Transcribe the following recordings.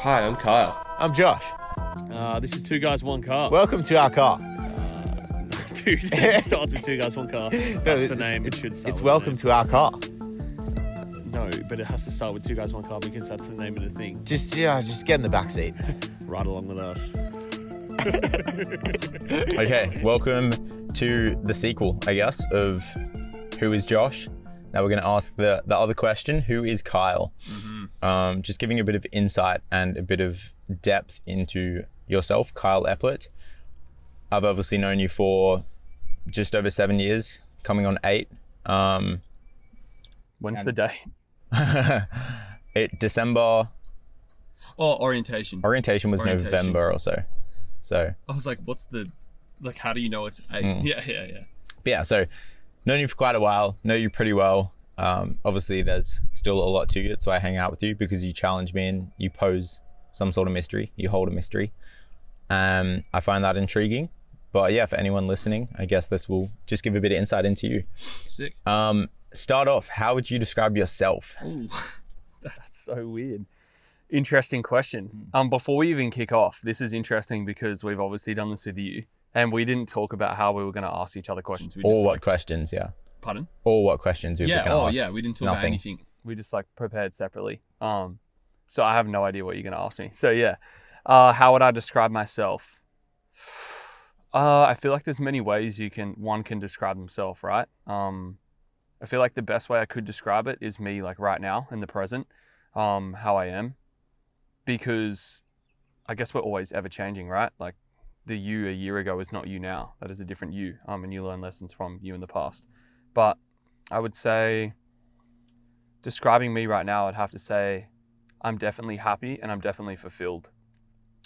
Hi, I'm Kyle. I'm Josh. This is Two Guys, One Car. Welcome to our car. Dude, it starts with Two Guys, One Car. That's the name. It should start It's with welcome the to our car. name. No, but it has to start with Two Guys, One Car because that's the name of the thing. Just get in the back seat. Right along with us. Okay, welcome to the sequel, I guess, of Who is Josh? Now we're going to ask the other question, who is Kyle? Mm-hmm. Just giving a bit of insight and a bit of depth into yourself, Kyle Epplett. I've obviously known you for just over 7 years, coming on 8. When's the day? December. Oh, orientation. Orientation was Orientation. November or so. So I was like, how do you know it's 8? Yeah. But yeah, so known you for quite a while, know you pretty well. Obviously there's still a lot to you. That's why I hang out with you, because you challenge me and you pose some sort of mystery. You hold a mystery. I find that intriguing. But yeah, for anyone listening, I guess this will just give a bit of insight into you. Sick. Start off, how would you describe yourself? Ooh. That's so weird. Interesting question. Before we even kick off, this is interesting because we've obviously done this with you and we didn't talk about how we were going to ask each other questions. We Or just, what questions, yeah. Pardon? Or what questions we were going to ask. Yeah, we didn't talk about Nothing. anything. We just prepared separately. So I have no idea what you're going to ask me. So yeah, how would I describe myself? I feel like there's many ways one can describe himself, right? I feel like the best way I could describe it is me right now in the present, how I am, because I guess we're always ever changing, right? Like the you a year ago is not you now. That is a different you. And you learn lessons from you in the past. But I would say, describing me right now, I'd have to say I'm definitely happy and I'm definitely fulfilled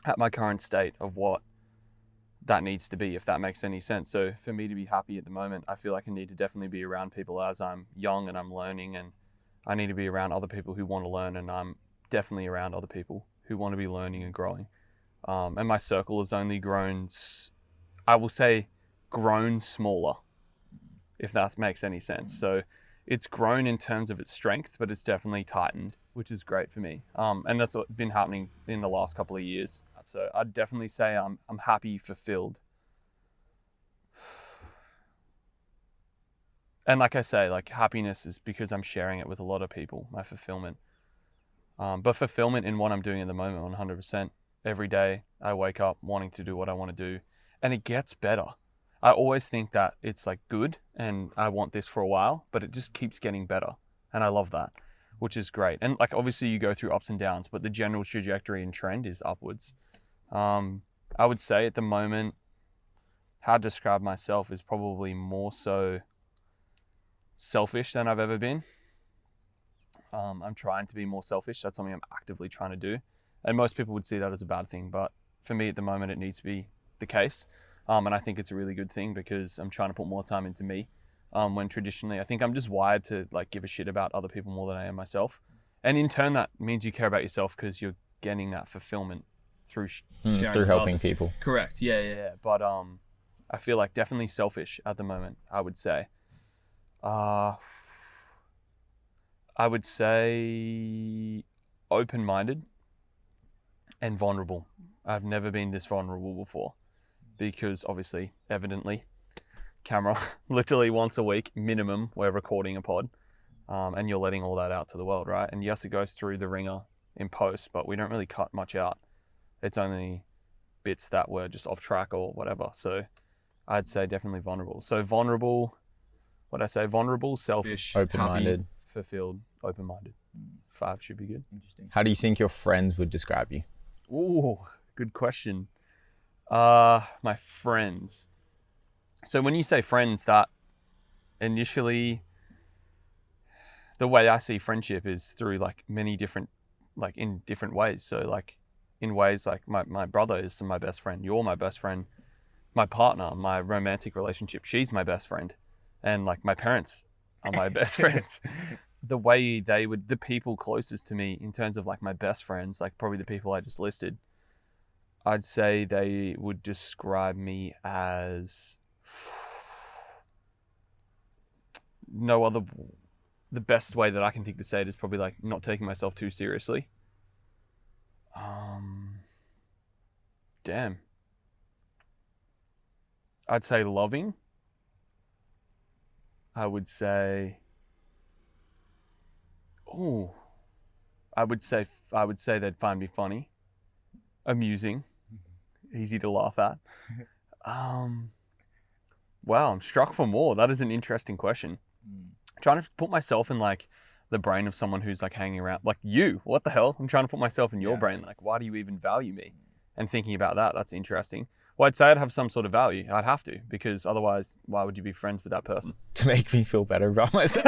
at my current state of what that needs to be, if that makes any sense. So for me to be happy at the moment, I feel like I need to definitely be around people as I'm young and I'm learning, and I need to be around other people who want to learn, and I'm definitely around other people who want to be learning and growing. And my circle has only grown, I will say, grown smaller, if that makes any sense. So it's grown in terms of its strength, but it's definitely tightened, which is great for me. And that's what's been happening in the last couple of years. So I'd definitely say I'm happy, fulfilled. And like I say, happiness is because I'm sharing it with a lot of people, my fulfillment. But fulfillment in what I'm doing at the moment, 100%. Every day I wake up wanting to do what I want to do, and it gets better. I always think that it's good and I want this for a while, but it just keeps getting better. And I love that, which is great. And obviously you go through ups and downs, but the general trajectory and trend is upwards. I would say at the moment, how to describe myself is probably more so selfish than I've ever been. I'm trying to be more selfish. That's something I'm actively trying to do. And most people would see that as a bad thing, but for me at the moment, it needs to be the case. And I think it's a really good thing because I'm trying to put more time into me. When traditionally, I think I'm just wired to give a shit about other people more than I am myself. And in turn, that means you care about yourself because you're getting that fulfillment through sharing through with helping others. people. Correct. Yeah. But I feel definitely selfish at the moment, I would say. I would say open-minded and vulnerable. I've never been this vulnerable before because obviously, evidently, camera, literally once a week minimum, we're recording a pod, and you're letting all that out to the world, right? And yes, it goes through the ringer in post, but we don't really cut much out. It's only bits that were just off track or whatever. So I'd say definitely vulnerable. So vulnerable, what'd I say? Vulnerable, selfish, Open-minded. happy, fulfilled, open-minded. 5 should be good. Interesting. How do you think your friends would describe you? Ooh, good question. My friends. So when you say friends, that initially, the way I see friendship is through many different, in different ways. So in ways my brother is my best friend. You're my best friend. My partner, my romantic relationship, she's my best friend. And my parents are my best friends. The way the people closest to me in terms of my best friends, probably the people I just listed, I'd say they would describe me as the best way that I can think to say it is probably not taking myself too seriously. Damn. I'd say loving. I would say, I would say they'd find me funny, amusing, easy to laugh at. Wow, I'm struck for more. That is an interesting question. Trying to put myself in like the brain of someone who's like hanging around, like you. What the hell? I'm trying to put myself in your brain. Like, why do you even value me? And thinking about that, that's interesting. Well, I'd say I'd have some sort of value. I'd have to, because otherwise, why would you be friends with that person? To make me feel better about myself.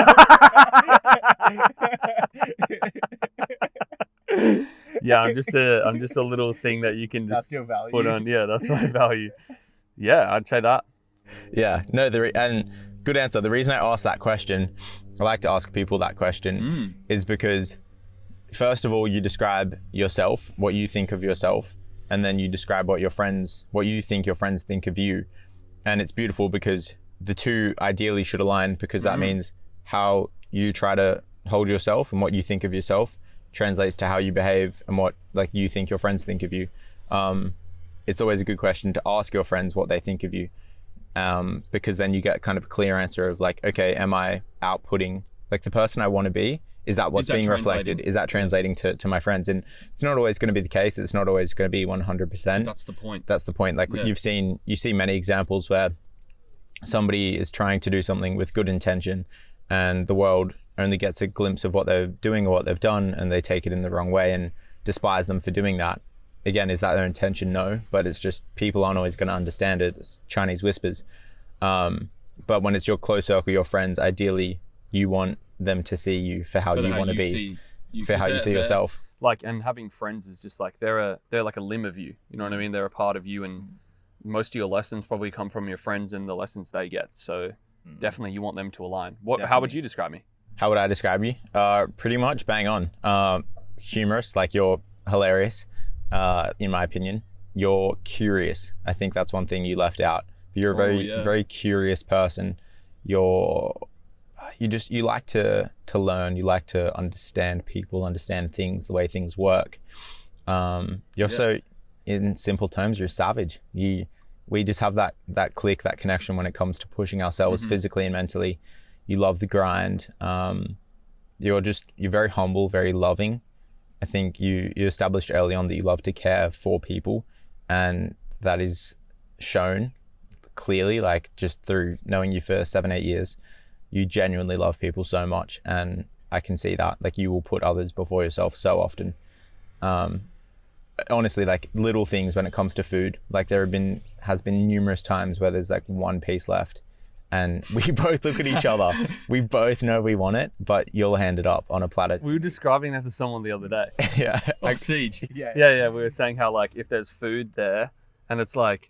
Yeah, I'm just a little thing that you can just That's your value. put on. Yeah, that's my value. Yeah, I'd say that. Yeah, no, and good answer. The reason I asked that question, I like to ask people that question, is because first of all, you describe yourself, what you think of yourself, and then you describe what you think your friends think of you. And it's beautiful because the two ideally should align, because that means how you try to hold yourself and what you think of yourself translates to how you behave and what like you think your friends think of you. It's always a good question to ask your friends what they think of you, because then you get kind of a clear answer of like, okay, am I outputting like the person I want to be? Is that what's being reflected? Is that translating to my friends? And it's not always going to be the case. It's not always going to be 100%. That's the point. That's the point. Like you see many examples where somebody is trying to do something with good intention, and the world only gets a glimpse of what they're doing or what they've done, and they take it in the wrong way and despise them for doing that. Again, is that their intention? No, but it's just people aren't always going to understand it. It's Chinese whispers. But when it's your close circle, your friends, ideally you want them to see you for how you want to be, for how you see yourself. Like, and having friends is just like, they're like a limb of you. You know what I mean? They're a part of you, and most of your lessons probably come from your friends and the lessons they get. So definitely you want them to align. How would you describe me? How would I describe you? Pretty much bang on. Humorous, like you're hilarious, in my opinion. You're curious. I think that's one thing you left out. You're a very curious person. You like to learn. You like to understand people, understand things, the way things work. You're so, in simple terms, you're a savage. We just have that click, that connection when it comes to pushing ourselves physically and mentally. You love the grind. You're very humble, very loving. I think you established early on that you love to care for people, and that is shown clearly, like just through knowing you for 7-8 years. You genuinely love people so much, and I can see that. Like, you will put others before yourself so often. Honestly, like little things when it comes to food, like there has been numerous times where there's like one piece left, and we both look at each other. We both know we want it, but you'll hand it up on a platter. We were describing that to someone the other day. Yeah. Like Siege. Yeah. We were saying how like if there's food there, and it's like,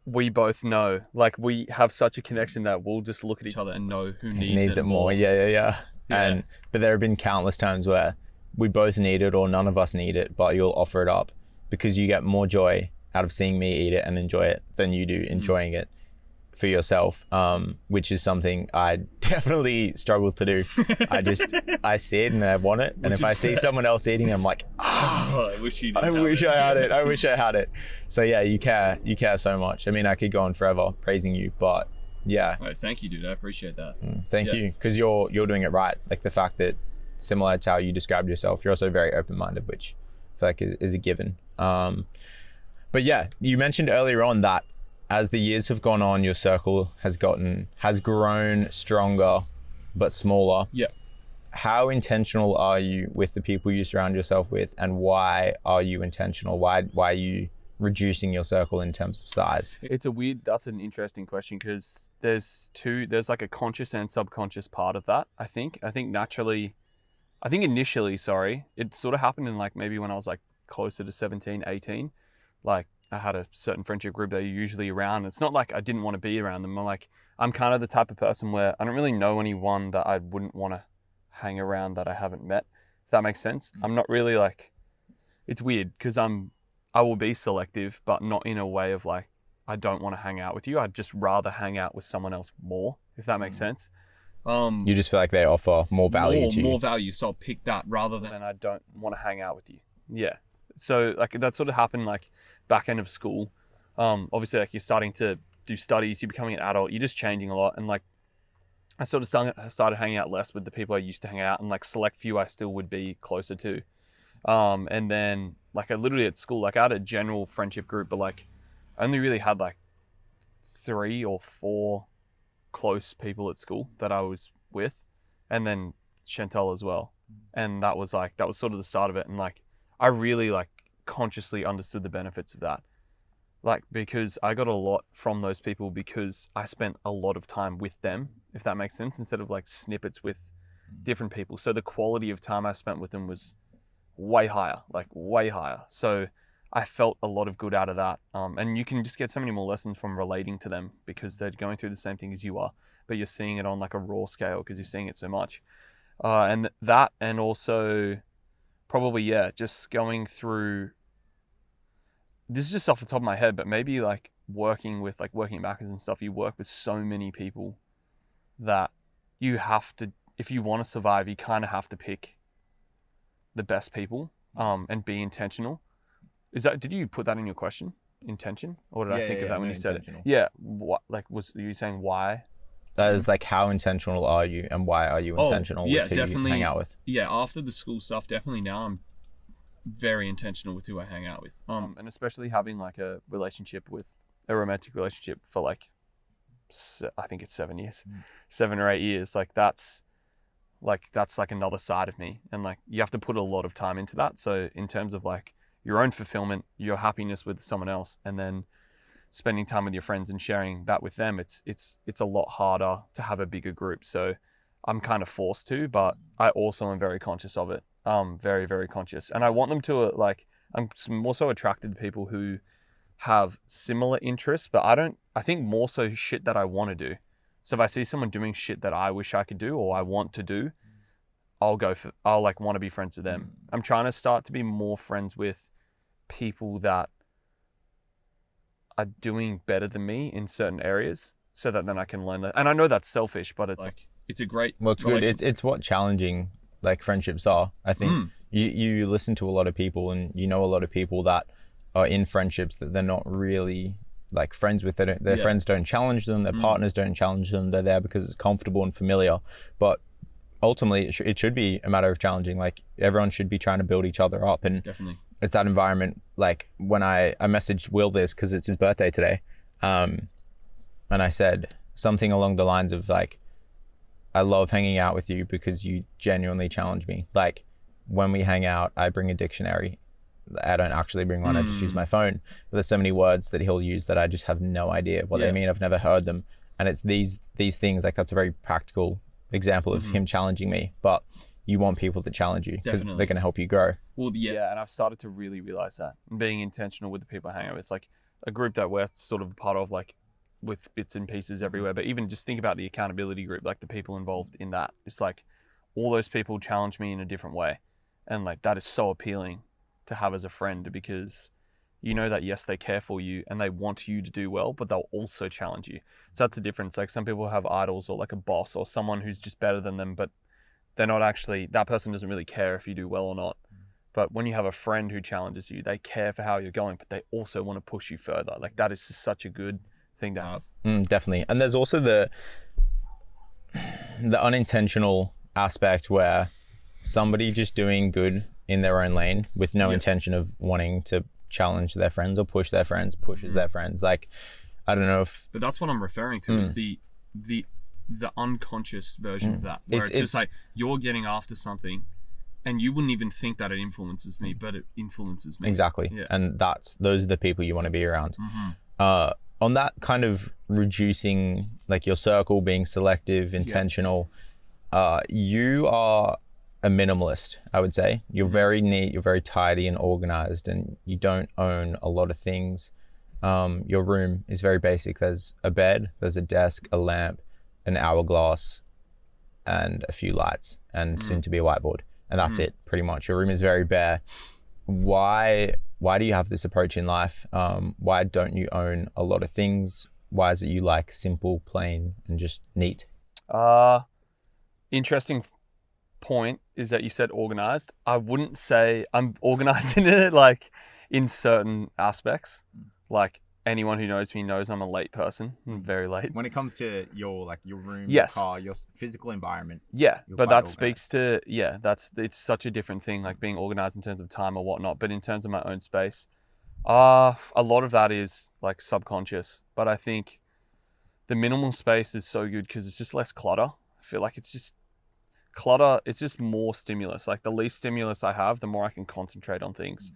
we both know, like we have such a connection that we'll just look at each other and know who needs it more. Yeah. But there have been countless times where we both need it or none of us need it, but you'll offer it up because you get more joy out of seeing me eat it and enjoy it than you do enjoying it for yourself, which is something I definitely struggle to do. I see it and I want it, and if I see someone else eating, I'm like, I wish I had it. So yeah, you care so much. I mean, I could go on forever praising you, but yeah. Oh, thank you, dude. I appreciate that. Thank you, because you're doing it right. Like the fact that, similar to how you described yourself, you're also very open-minded, which I feel like is a given. But yeah, you mentioned earlier on that as the years have gone on, your circle has grown stronger, but smaller. Yeah. How intentional are you with the people you surround yourself with, and why are you intentional? Why are you reducing your circle in terms of size? That's an interesting question, because there's like a conscious and subconscious part of that. I think initially, it sort of happened in like maybe when I was like closer to 17, 18, like I had a certain friendship group that you're usually around. It's not like I didn't want to be around them. I'm kind of the type of person where I don't really know anyone that I wouldn't want to hang around that I haven't met, if that makes sense. I'm not really like, it's weird because I will be selective, but not in a way of like, I don't want to hang out with you. I'd just rather hang out with someone else more, if that makes sense. You just feel like they offer more value to you. More value, so I'll pick that rather than I don't want to hang out with you. Yeah. So like that sort of happened like back end of school. Obviously, like, you're starting to do studies, you're becoming an adult, you're just changing a lot. And like, I sort of started hanging out less with the people I used to hang out, and like select few I still would be closer to. And then like, I literally at school, like, I had a general friendship group, but like I only really had like 3 or 4 close people at school that I was with, and then Chantel as well. And that was sort of the start of it. And like, I really like consciously understood the benefits of that. Like, because I got a lot from those people because I spent a lot of time with them, if that makes sense, instead of like snippets with different people. So the quality of time I spent with them was way higher, like way higher. So I felt a lot of good out of that. And you can just get so many more lessons from relating to them because they're going through the same thing as you are, but you're seeing it on like a raw scale because you're seeing it so much. And that, and also probably, yeah, just going through, this is just off the top of my head, but maybe like working backers and stuff, you work with so many people that you have to, if you want to survive, you kind of have to pick the best people, and be intentional. Did you put that in your question? Intention? Or did I think of that when you said it? Yeah. What, like, was you saying why? That is like, how intentional are you, and why are you intentional with who you hang out with? Yeah, after the school stuff, definitely now I'm very intentional with who I hang out with. And especially having like a romantic relationship for like, I think it's 7 years, 7 or 8 years. Like, that's like another side of me. And like, you have to put a lot of time into that. So in terms of like your own fulfillment, your happiness with someone else, and then spending time with your friends and sharing that with them, it's a lot harder to have a bigger group. So I'm kind of forced to, but I also am very conscious of it. Very, very conscious. And I want them to, like, I'm also attracted to people who have similar interests, but I think more so shit that I want to do. So if I see someone doing shit that I wish I could do or I want to do, I'll like want to be friends with them. I'm trying to start to be more friends with people that are doing better than me in certain areas, so that then I can learn that. And I know that's selfish, but it's like, it's a great, well, it's good. It's what challenging like friendships are. I think you listen to a lot of people, and you know a lot of people that are in friendships that they're not really like friends with. Their friends don't challenge them, their partners don't challenge them. They're there because it's comfortable and familiar. But ultimately, it should be a matter of challenging. Like, everyone should be trying to build each other up, and definitely, it's that environment. Like, when I messaged Will this because it's his birthday today, and I said something along the lines of like, I love hanging out with you because you genuinely challenge me. Like, when we hang out, I bring a dictionary. I don't actually bring one, I just use my phone. But there's so many words that he'll use that I just have no idea what they mean. I've never heard them. And it's these things, like, that's a very practical example of him challenging me. But you want people to challenge you because they're going to help you grow. Well, yeah, and I've started to really realize that. Being intentional with the people I hang out with, like a group that we're sort of a part of, like, with bits and pieces everywhere, but even just think about the accountability group, like the people involved in that. It's like all those people challenge me in a different way. And like, that is so appealing to have as a friend, because you know that, yes, they care for you and they want you to do well, but they'll also challenge you. So that's the difference. Like, some people have idols or like a boss or someone who's just better than them, but they're not actually, that person doesn't really care if you do well or not. But when you have a friend who challenges you, they care for how you're going, but they also want to push you further. Like, that is just such a good thing to have. Definitely. And there's also the unintentional aspect where somebody just doing good in their own lane with no intention of wanting to challenge their friends or push their friends, pushes their friends. Like, I don't know if... But that's what I'm referring to, is the unconscious version of that, where it's just like, you're getting after something and you wouldn't even think that it influences me, but it influences me. Exactly. Yeah. And those are the people you want to be around. On that kind of reducing, like, your circle, being selective, intentional, you are a minimalist, I would say. You're very neat, you're very tidy and organized, and you don't own a lot of things. Your room is very basic. There's a bed, there's a desk, a lamp, an hourglass, and a few lights, and soon to be a whiteboard. And that's it, pretty much. Your room is very bare. Why do you have this approach in life? Why don't you own a lot of things? Why is it you like simple, plain, and just neat? Interesting point is that you said organized. I wouldn't say I'm organized in it, like, in certain aspects. Like anyone who knows me knows I'm a late person. I'm very late. When it comes to your room, Yes. your car, your physical environment. Yeah, You're but quite that speaks to, it's such a different thing, like being organized in terms of time or whatnot. But in terms of my own space, a lot of that is like subconscious. But I think the minimal space is so good because it's just less clutter. I feel like it's just clutter, it's just more stimulus. Like the least stimulus I have, the more I can concentrate on things.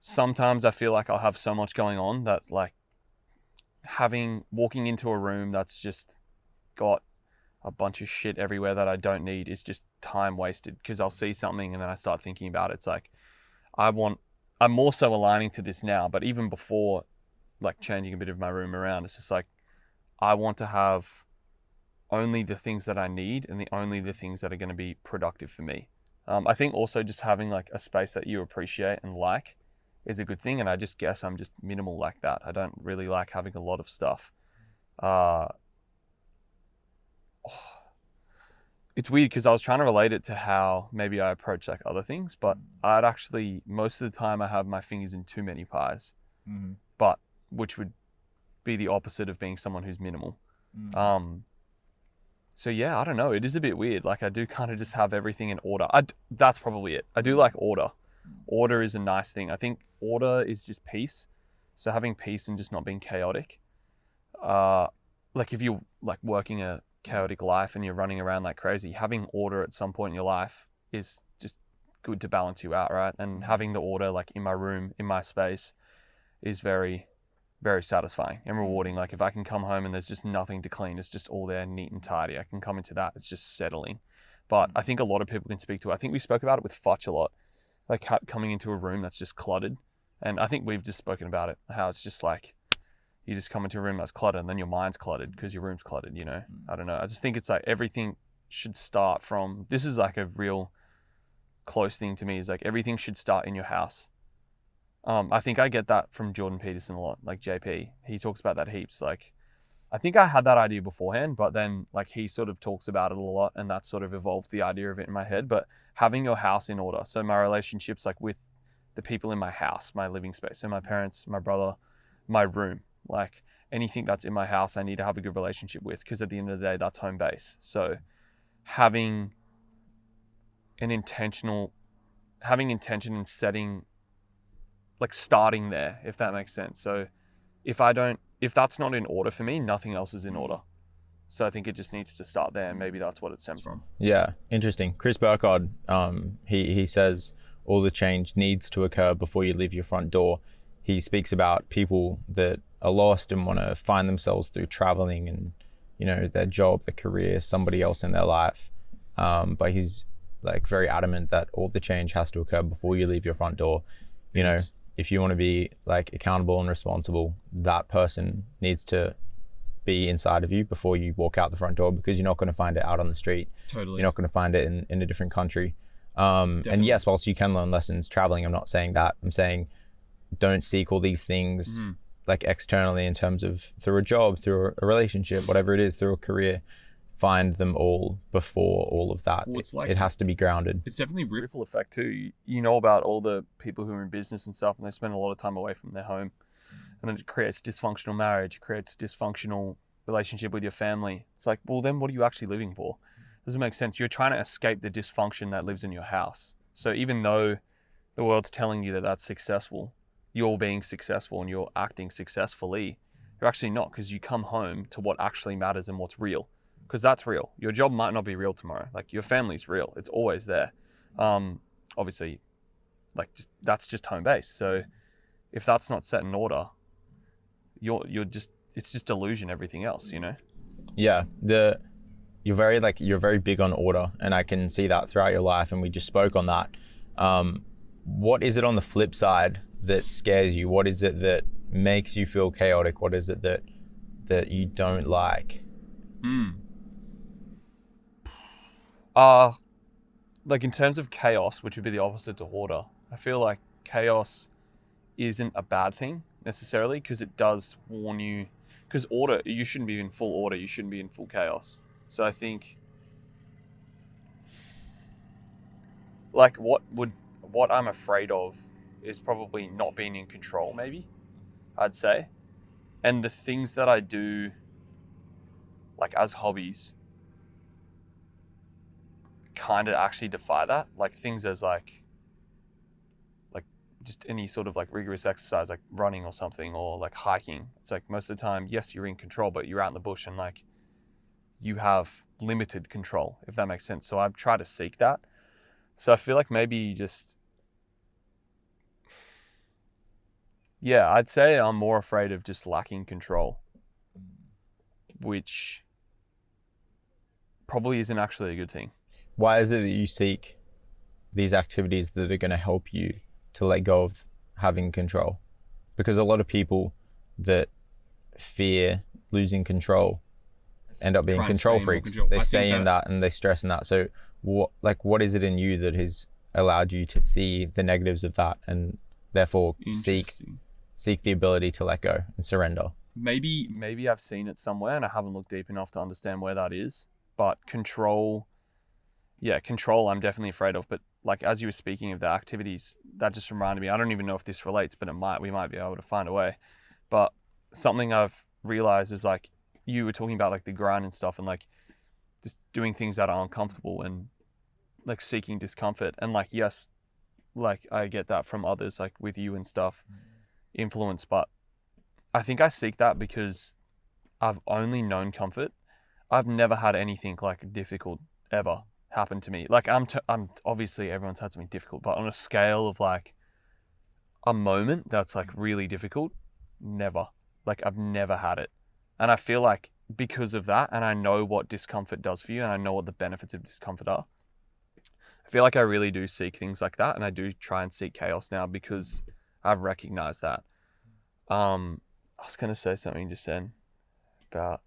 Sometimes I feel like I'll have so much going on that like walking into a room that's just got a bunch of shit everywhere that I don't need is just time wasted, because I'll see something and then I start thinking about it. It's like I'm more so aligning to this now, but even before like changing a bit of my room around, it's just like I want to have only the things that I need and only the things that are going to be productive for me. I think also just having like a space that you appreciate and like is a good thing. And I just guess I'm just minimal like that. I don't really like having a lot of stuff. It's weird because I was trying to relate it to how maybe I approach like other things, but I'd actually, most of the time I have my fingers in too many pies, but which would be the opposite of being someone who's minimal. So yeah, I don't know. It is a bit weird. Like I do kind of just have everything in order. That's probably it. I do like order. Order is a nice thing. I think order is just peace. So having peace and just not being chaotic. Like if you're like working a chaotic life and you're running around like crazy, having order at some point in your life is just good to balance you out, right? And having the order like in my room, in my space is very, very satisfying and rewarding. Like if I can come home and there's just nothing to clean, it's just all there neat and tidy, I can come into that, it's just settling. But I think a lot of people can speak to it. I think we spoke about it with Fudge a lot, like coming into a room that's just cluttered. And I think we've just spoken about it, how it's just like, you just come into a room that's cluttered and then your mind's cluttered because your room's cluttered, you know? I don't know. I just think it's like everything should start from, this is like a real close thing to me, is like everything should start in your house. I think I get that from Jordan Peterson a lot, like JP. He talks about that heaps. Like, I think I had that idea beforehand, but then like he sort of talks about it a lot and that sort of evolved the idea of it in my head. But having your house in order. So my relationships like with the people in my house, my living space. So my parents, my brother, my room. Like anything that's in my house, I need to have a good relationship with, because at the end of the day, that's home base. So having intention and setting, like starting there, if that makes sense. So if that's not in order for me, nothing else is in order. So I think it just needs to start there, and maybe that's what it stems from. Yeah, interesting. Chris Burkhardt, he says all the change needs to occur before you leave your front door. He speaks about people that are lost and want to find themselves through traveling and, you know, their job, their career, somebody else in their life. But he's like very adamant that all the change has to occur before you leave your front door. You know, if you want to be like accountable and responsible, that person needs to be inside of you before you walk out the front door, because you're not going to find it out on the street. Totally. You're not going to find it in a different country. And yes, whilst you can learn lessons traveling, I'm not saying that. I'm saying don't seek all these things like externally in terms of through a job, through a relationship, whatever it is, through a career. Find them all before all of that. Well, it has to be grounded. It's definitely ripple effect too. You know about all the people who are in business and stuff, and they spend a lot of time away from their home, and it creates dysfunctional marriage, creates dysfunctional relationship with your family. It's like, well, then what are you actually living for? Doesn't make sense. You're trying to escape the dysfunction that lives in your house. So even though the world's telling you that that's successful, you're being successful and you're acting successfully, you're actually not, because you come home to what actually matters and what's real. Because that's real. Your job might not be real tomorrow. Like your family's real. It's always there. Obviously, like that's just home base. So if that's not set in order, it's just delusion, everything else, you know? Yeah. You're very big on order, and I can see that throughout your life, and we just spoke on that. What is it on the flip side that scares you? What is it that makes you feel chaotic? What is it that you don't like? Like in terms of chaos, which would be the opposite to order, I feel like chaos isn't a bad thing necessarily, because it does warn you, because order, you shouldn't be in full order, you shouldn't be in full chaos. So I think like what I'm afraid of is probably not being in control, maybe, I'd say. And the things that I do, like as hobbies, kind of actually defy that. Like things as like just any sort of like rigorous exercise, like running or something, or like hiking. It's like most of the time, yes, you're in control, but you're out in the bush and like you have limited control, if that makes sense. So I try to seek that. So I feel like maybe just, yeah, I'd say I'm more afraid of just lacking control, which probably isn't actually a good thing. Why is it that you seek these activities that are going to help you to let go of having control? Because a lot of people that fear losing control end up being Try and control stay in more freaks. control. They I stay think in that and they stress in that. So what is it in you that has allowed you to see the negatives of that and therefore seek the ability to let go and surrender? Maybe I've seen it somewhere and I haven't looked deep enough to understand where that is. But control I'm definitely afraid of. But like as you were speaking of the activities, that just reminded me, I don't even know if this relates, but we might be able to find a way. But something I've realized is like you were talking about like the grind and stuff and like just doing things that are uncomfortable and like seeking discomfort. And like, yes, like I get that from others, like with you and stuff, influence. But I think I seek that because I've only known comfort. I've never had anything like difficult ever happen to me. Like I'm obviously everyone's had something difficult, but on a scale of like a moment that's like really difficult, never. Like I've never had it. And I feel like because of that, and I know what discomfort does for you, and I know what the benefits of discomfort are, I feel like I really do seek things like that, and I do try and seek chaos now because I've recognized that. I was going to say something just then about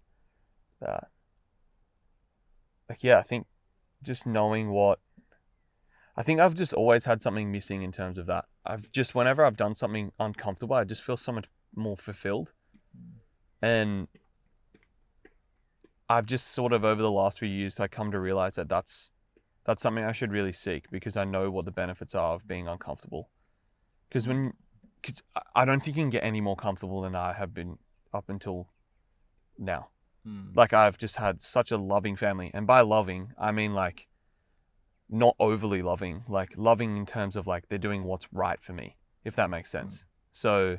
that. Like, yeah, I think just knowing I think I've just always had something missing in terms of that. Whenever I've done something uncomfortable, I just feel so much more fulfilled. And I've just sort of over the last few years, I come to realize that that's something I should really seek because I know what the benefits are of being uncomfortable. Because I don't think you can get any more comfortable than I have been up until now. Like I've just had such a loving family. And by loving, I mean like not overly loving, like loving in terms of like they're doing what's right for me, if that makes sense. So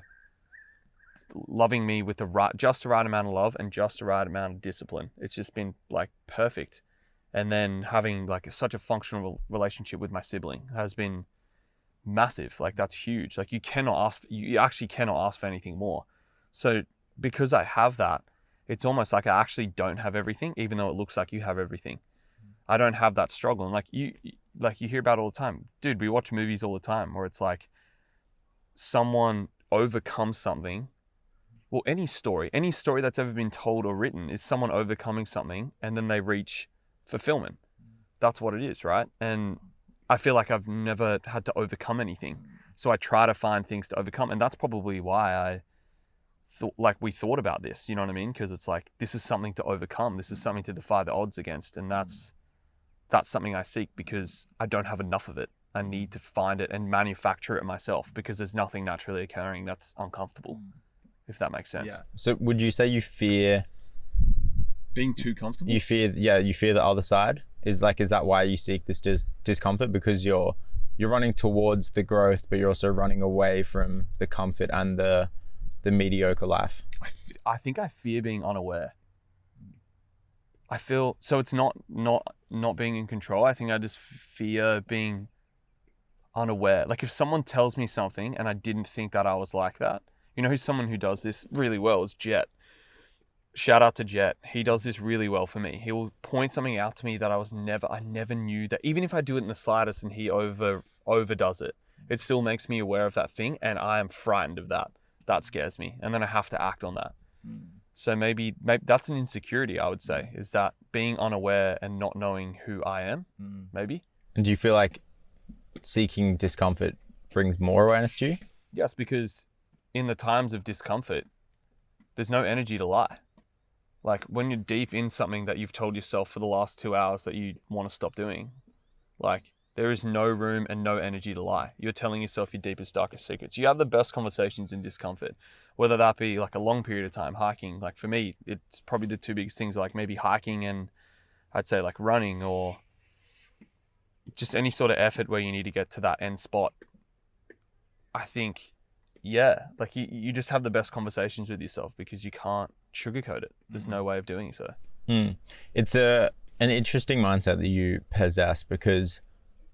loving me with just the right amount of love and just the right amount of discipline. It's just been like perfect. And then having like such a functional relationship with my sibling has been massive. Like that's huge. Like you actually cannot ask for anything more. So because I have that, it's almost like I actually don't have everything, even though it looks like you have everything. I don't have that struggle. And like you hear about it all the time. Dude, we watch movies all the time where it's like someone overcomes something. Well, any story that's ever been told or written is someone overcoming something and then they reach fulfillment. That's what it is, right? And I feel like I've never had to overcome anything. So I try to find things to overcome. And that's probably why we thought about this, you know what I mean? Because it's like, this is something to overcome. This is something to defy the odds against. And that's something I seek because I don't have enough of it. I need to find it and manufacture it myself because there's nothing naturally occurring that's uncomfortable, if that makes sense. Yeah. So would you say you fear being too comfortable? You fear the other side? Is that why you seek this discomfort? Because you're running towards the growth, but you're also running away from the comfort and the mediocre life. I think I fear being unaware. I feel so it's not being in control. I think I just fear being unaware. Like if someone tells me something and I didn't think that I was like that. You know who's someone who does this really well is Jet. Shout out to Jet. He does this really well for me. He will point something out to me that I never knew that. Even if I do it in the slightest and he overdoes it, it still makes me aware of that thing and I am frightened of that. That scares me. And then I have to act on that. So maybe that's an insecurity, I would say, is that being unaware and not knowing who I am, maybe. And do you feel like seeking discomfort brings more awareness to you? Yes, because in the times of discomfort, there's no energy to lie. Like when you're deep in something that you've told yourself for the last 2 hours that you want to stop doing, like there is no room and no energy to lie. You're telling yourself your deepest, darkest secrets. You have the best conversations in discomfort, whether that be like a long period of time, hiking. Like for me, it's probably the two biggest things, like maybe hiking and I'd say like running, or just any sort of effort where you need to get to that end spot. I think, yeah, like you just have the best conversations with yourself because you can't sugarcoat it. There's no way of doing so. It's an interesting mindset that you possess, because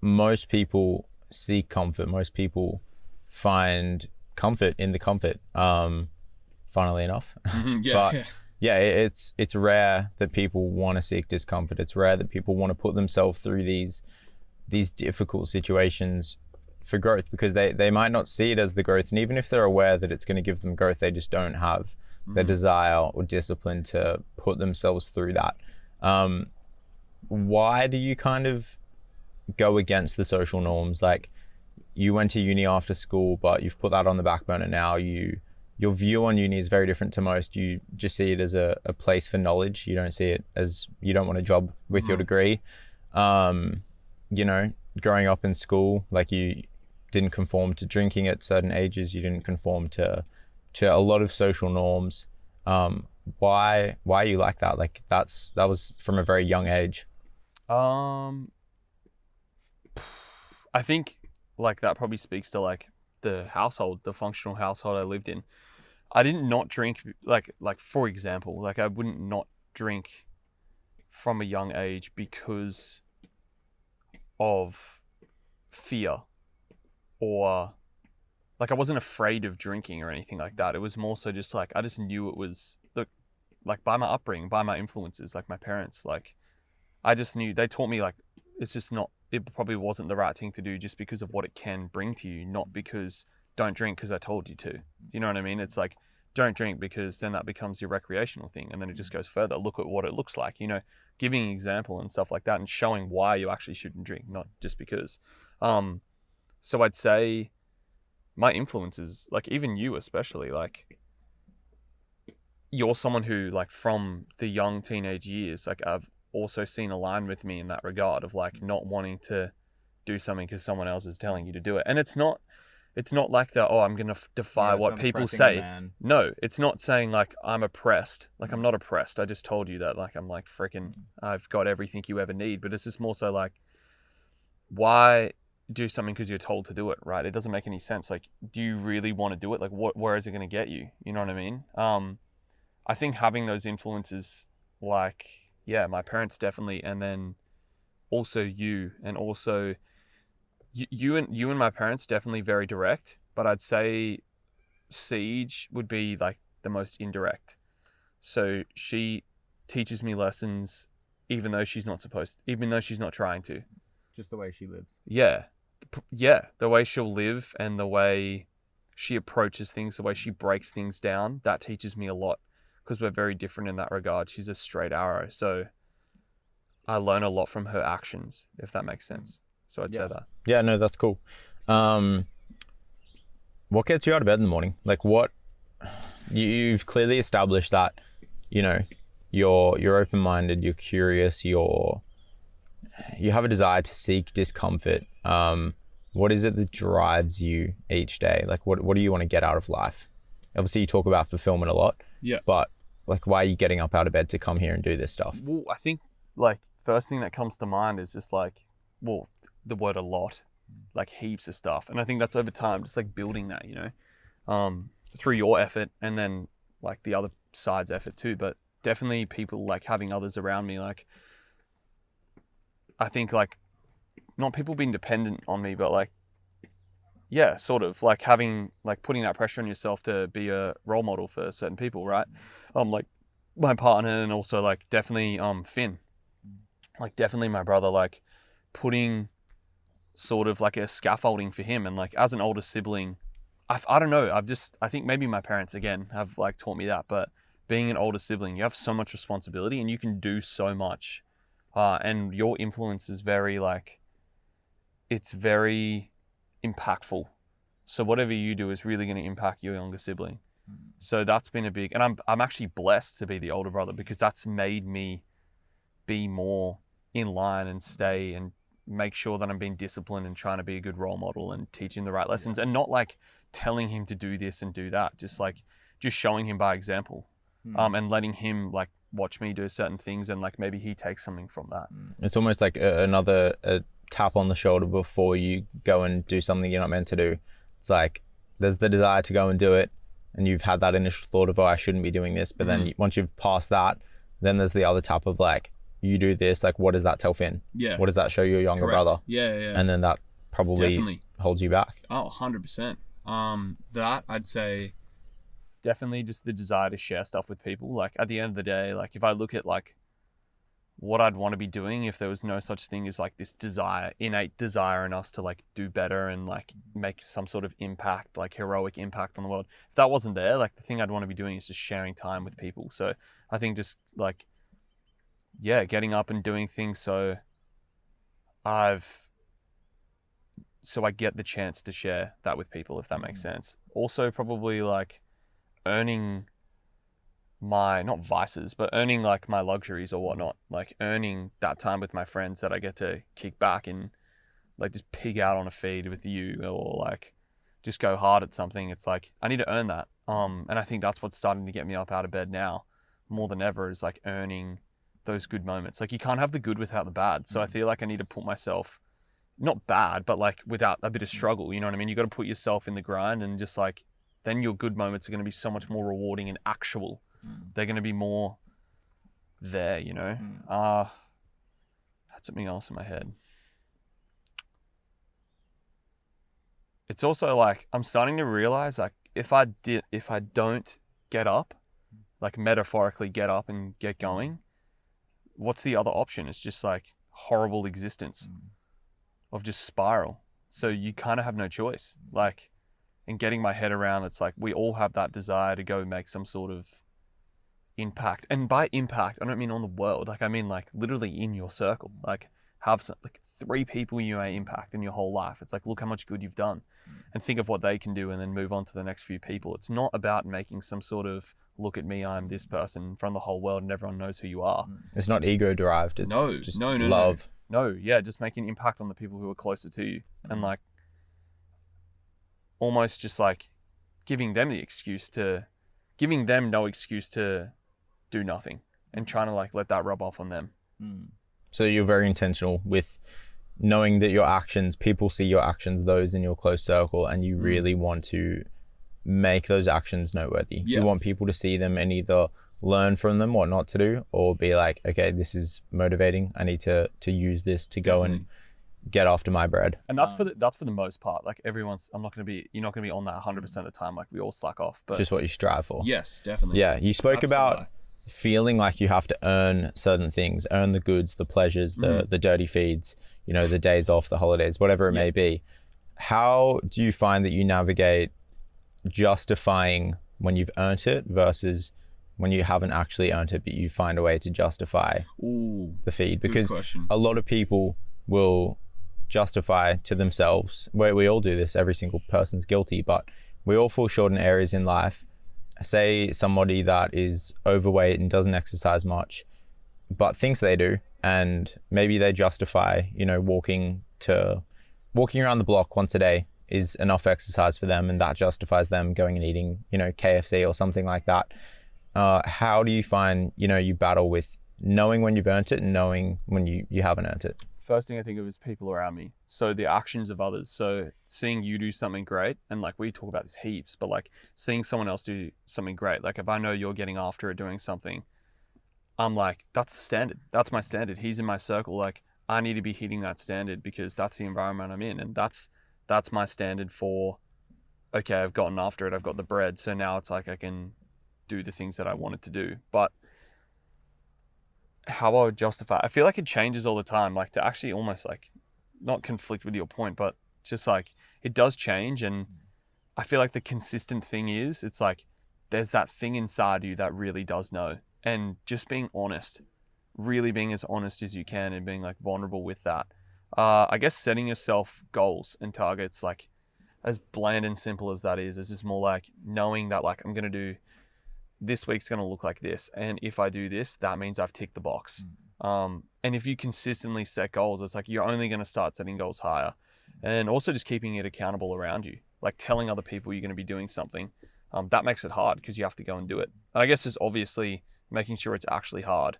most people seek comfort. Most people find comfort in the comfort, funnily enough. It's rare that people want to seek discomfort. It's rare that people want to put themselves through these difficult situations for growth, because they might not see it as the growth. And even if they're aware that it's going to give them growth, they just don't have the desire or discipline to put themselves through that. Why do you kind of go against the social norms? Like, you went to uni after school, but you've put that on the back burner now. Your view on uni is very different to most. You just see it as a place for knowledge. You don't see it as, you don't want a job with your degree. You know, growing up in school, like, you didn't conform to drinking at certain ages. You didn't conform to a lot of social norms. Why are you like that? Like, that was from a very young age. I think like that probably speaks to like the functional household I lived in. I didn't not drink, like for example, like I wouldn't not drink from a young age because of fear, or like I wasn't afraid of drinking or anything like that. It was more so just like I just knew it was, look, like by my upbringing, by my influences, like my parents, like I just knew, they taught me like it probably wasn't the right thing to do just because of what it can bring to you, not because don't drink because I told you to. You know what I mean? It's like, don't drink because then that becomes your recreational thing, and then it just goes further. Look at what it looks like, you know, giving an example and stuff like that, and showing why you actually shouldn't drink, not just because. So I'd say my influences, like even you especially, like you're someone who, like from the young teenage years, like I've also seen align with me in that regard of like not wanting to do something because someone else is telling you to do it. And it's not like that, oh, I'm going to defy what people say. No, it's not saying like I'm oppressed. Like I'm not oppressed. I just told you that like I'm like freaking, I've got everything you ever need. But it's just more so like, why do something because you're told to do it, right? It doesn't make any sense. Like, do you really want to do it? Like, where is it going to get you? You know what I mean? I think having those influences, like, yeah, my parents definitely, and then also you, and also you and my parents definitely very direct, but I'd say Siege would be like the most indirect. So she teaches me lessons even though she's not trying to. Just the way she lives. Yeah, the way she'll live and the way she approaches things, the way she breaks things down, that teaches me a lot, because we're very different in that regard. She's a straight arrow, so I learn a lot from her actions, if that makes sense. So I'd say that. Yeah, no, that's cool. What gets you out of bed in the morning? Like, what you've clearly established that, you know, you're open-minded, you're curious, you have a desire to seek discomfort. What is it that drives you each day? Like, what do you want to get out of life? Obviously, you talk about fulfillment a lot. Yeah. But like, why are you getting up out of bed to come here and do this stuff? Well, I think like first thing that comes to mind is just like, well, the word a lot, like heaps of stuff. And I think that's over time, just like building that, you know, through your effort and then like the other side's effort too. But definitely people, like having others around me, like I think like not people being dependent on me, but like, yeah, sort of like having, like putting that pressure on yourself to be a role model for certain people, right? Like my partner, and also like definitely Finn, like definitely my brother, like putting sort of like a scaffolding for him. And like as an older sibling, I don't know, I think maybe my parents again have like taught me that, but being an older sibling, you have so much responsibility and you can do so much, and your influence is very like, it's very impactful. So whatever you do is really going to impact your younger sibling. So that's been a big, and I'm actually blessed to be the older brother, because that's made me be more in line and stay and make sure that I'm being disciplined and trying to be a good role model and teaching the right lessons, and not like telling him to do this and do that, just showing him by example, and letting him like watch me do certain things, and like maybe he takes something from that. It's almost like another tap on the shoulder before you go and do something you're not meant to do. It's like there's the desire to go and do it, and you've had that initial thought of, oh, I shouldn't be doing this, but then once you've passed that, then there's the other tap of like, you do this, like what does that tell Finn? Yeah. What does that show your younger brother? Yeah. And then that probably Definitely holds you back. Oh, 100%. That I'd say Definitely just the desire to share stuff with people. Like at the end of the day, like if I look at like what I'd want to be doing, if there was no such thing as like this desire, innate desire in us to like do better and like make some sort of impact, like heroic impact on the world, if that wasn't there, like the thing I'd want to be doing is just sharing time with people. So I think just like, yeah, getting up and doing things so I get the chance to share that with people, if that makes sense. Also probably like earning my, not vices, but earning like my luxuries or whatnot, like earning that time with my friends that I get to kick back and like just pig out on a feed with you, or like just go hard at something. It's like I need to earn that, and I think that's what's starting to get me up out of bed now more than ever, is like earning those good moments. Like you can't have the good without the bad, so I feel like I need to put myself, not bad, but like without a bit of struggle, you know what I mean? You got to put yourself in the grind, and just like then your good moments are going to be so much more rewarding and actual. They're going to be more there, you know? Had something else in my head. It's also like, I'm starting to realize like if I don't get up, like metaphorically get up and get going, what's the other option? It's just like horrible existence of just spiral. So you kind of have no choice. Like, in getting my head around, it's like we all have that desire to go make some sort of impact. And by impact, I don't mean on the world. Like I mean like literally in your circle. Like have some, like 3 people you may impact in your whole life. It's like, look how much good you've done, and think of what they can do, and then move on to the next few people. It's not about making some sort of, look at me, I'm this person in front of the whole world and everyone knows who you are. It's not ego derived. It's just love. No, yeah, just making an impact on the people who are closer to you, and like almost just like giving them no excuse to do nothing, and trying to like let that rub off on them. So you're very intentional with knowing that your actions, people see your actions, those in your close circle, and you really want to make those actions noteworthy. You want people to see them and either learn from them what not to do, or be like, okay, this is motivating, I need to use this to go and get after my bread. And that's for the most part. Like you're not going to be on that 100% of the time. Like we all slack off, but just what you strive for. Yes, definitely. Yeah, you spoke about feeling like you have to earn certain things, earn the goods, the pleasures, the dirty feeds, you know, the days off, the holidays, whatever it may be. How do you find that you navigate justifying when you've earned it versus when you haven't actually earned it, but you find a way to justify the feed? Because a lot of people will justify to themselves, where we all do this, every single person's guilty, but we all fall short in areas in life. Say somebody that is overweight and doesn't exercise much, but thinks they do, and maybe they justify, you know, walking around the block once a day is enough exercise for them, and that justifies them going and eating, you know, KFC or something like that. How do you find, you know, you battle with knowing when you've earned it and knowing when you haven't earned it? First thing I think of is people around me. So the actions of others. So seeing you do something great, and like we talk about this heaps, but like seeing someone else do something great. Like if I know you're getting after it, doing something, I'm like, that's the standard. That's my standard. He's in my circle. Like I need to be hitting that standard because that's the environment I'm in. And that's my standard for, okay, I've gotten after it. I've got the bread. So now it's like I can do the things that I wanted to do. But how I would justify, I feel like it changes all the time, like to actually almost like not conflict with your point, but just like it does change. And I feel like the consistent thing is, it's like there's that thing inside you that really does know, and just being honest, really being as honest as you can and being like vulnerable with that. I guess setting yourself goals and targets, like as bland and simple as that is just more like knowing that like I'm going to do, this week's going to look like this, and if I do this, that means I've ticked the box. And And if you consistently set goals, it's like you're only going to start setting goals higher. And also just keeping it accountable around you, like telling other people you're going to be doing something. That makes it hard because you have to go and do it. And I guess it's obviously making sure it's actually hard,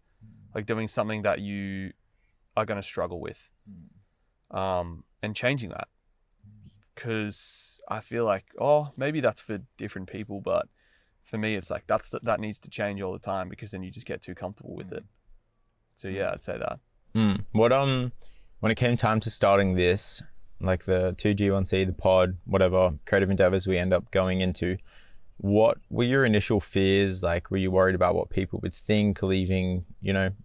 like doing something that you are going to struggle with, and changing that. Because I feel like, maybe that's for different people, but for me, it's like that needs to change all the time, because then you just get too comfortable with it. So yeah, I'd say that. What when it came time to starting this, like the 2G1C, the pod, whatever creative endeavors we end up going into, what were your initial fears? Like, were you worried about what people would think, leaving,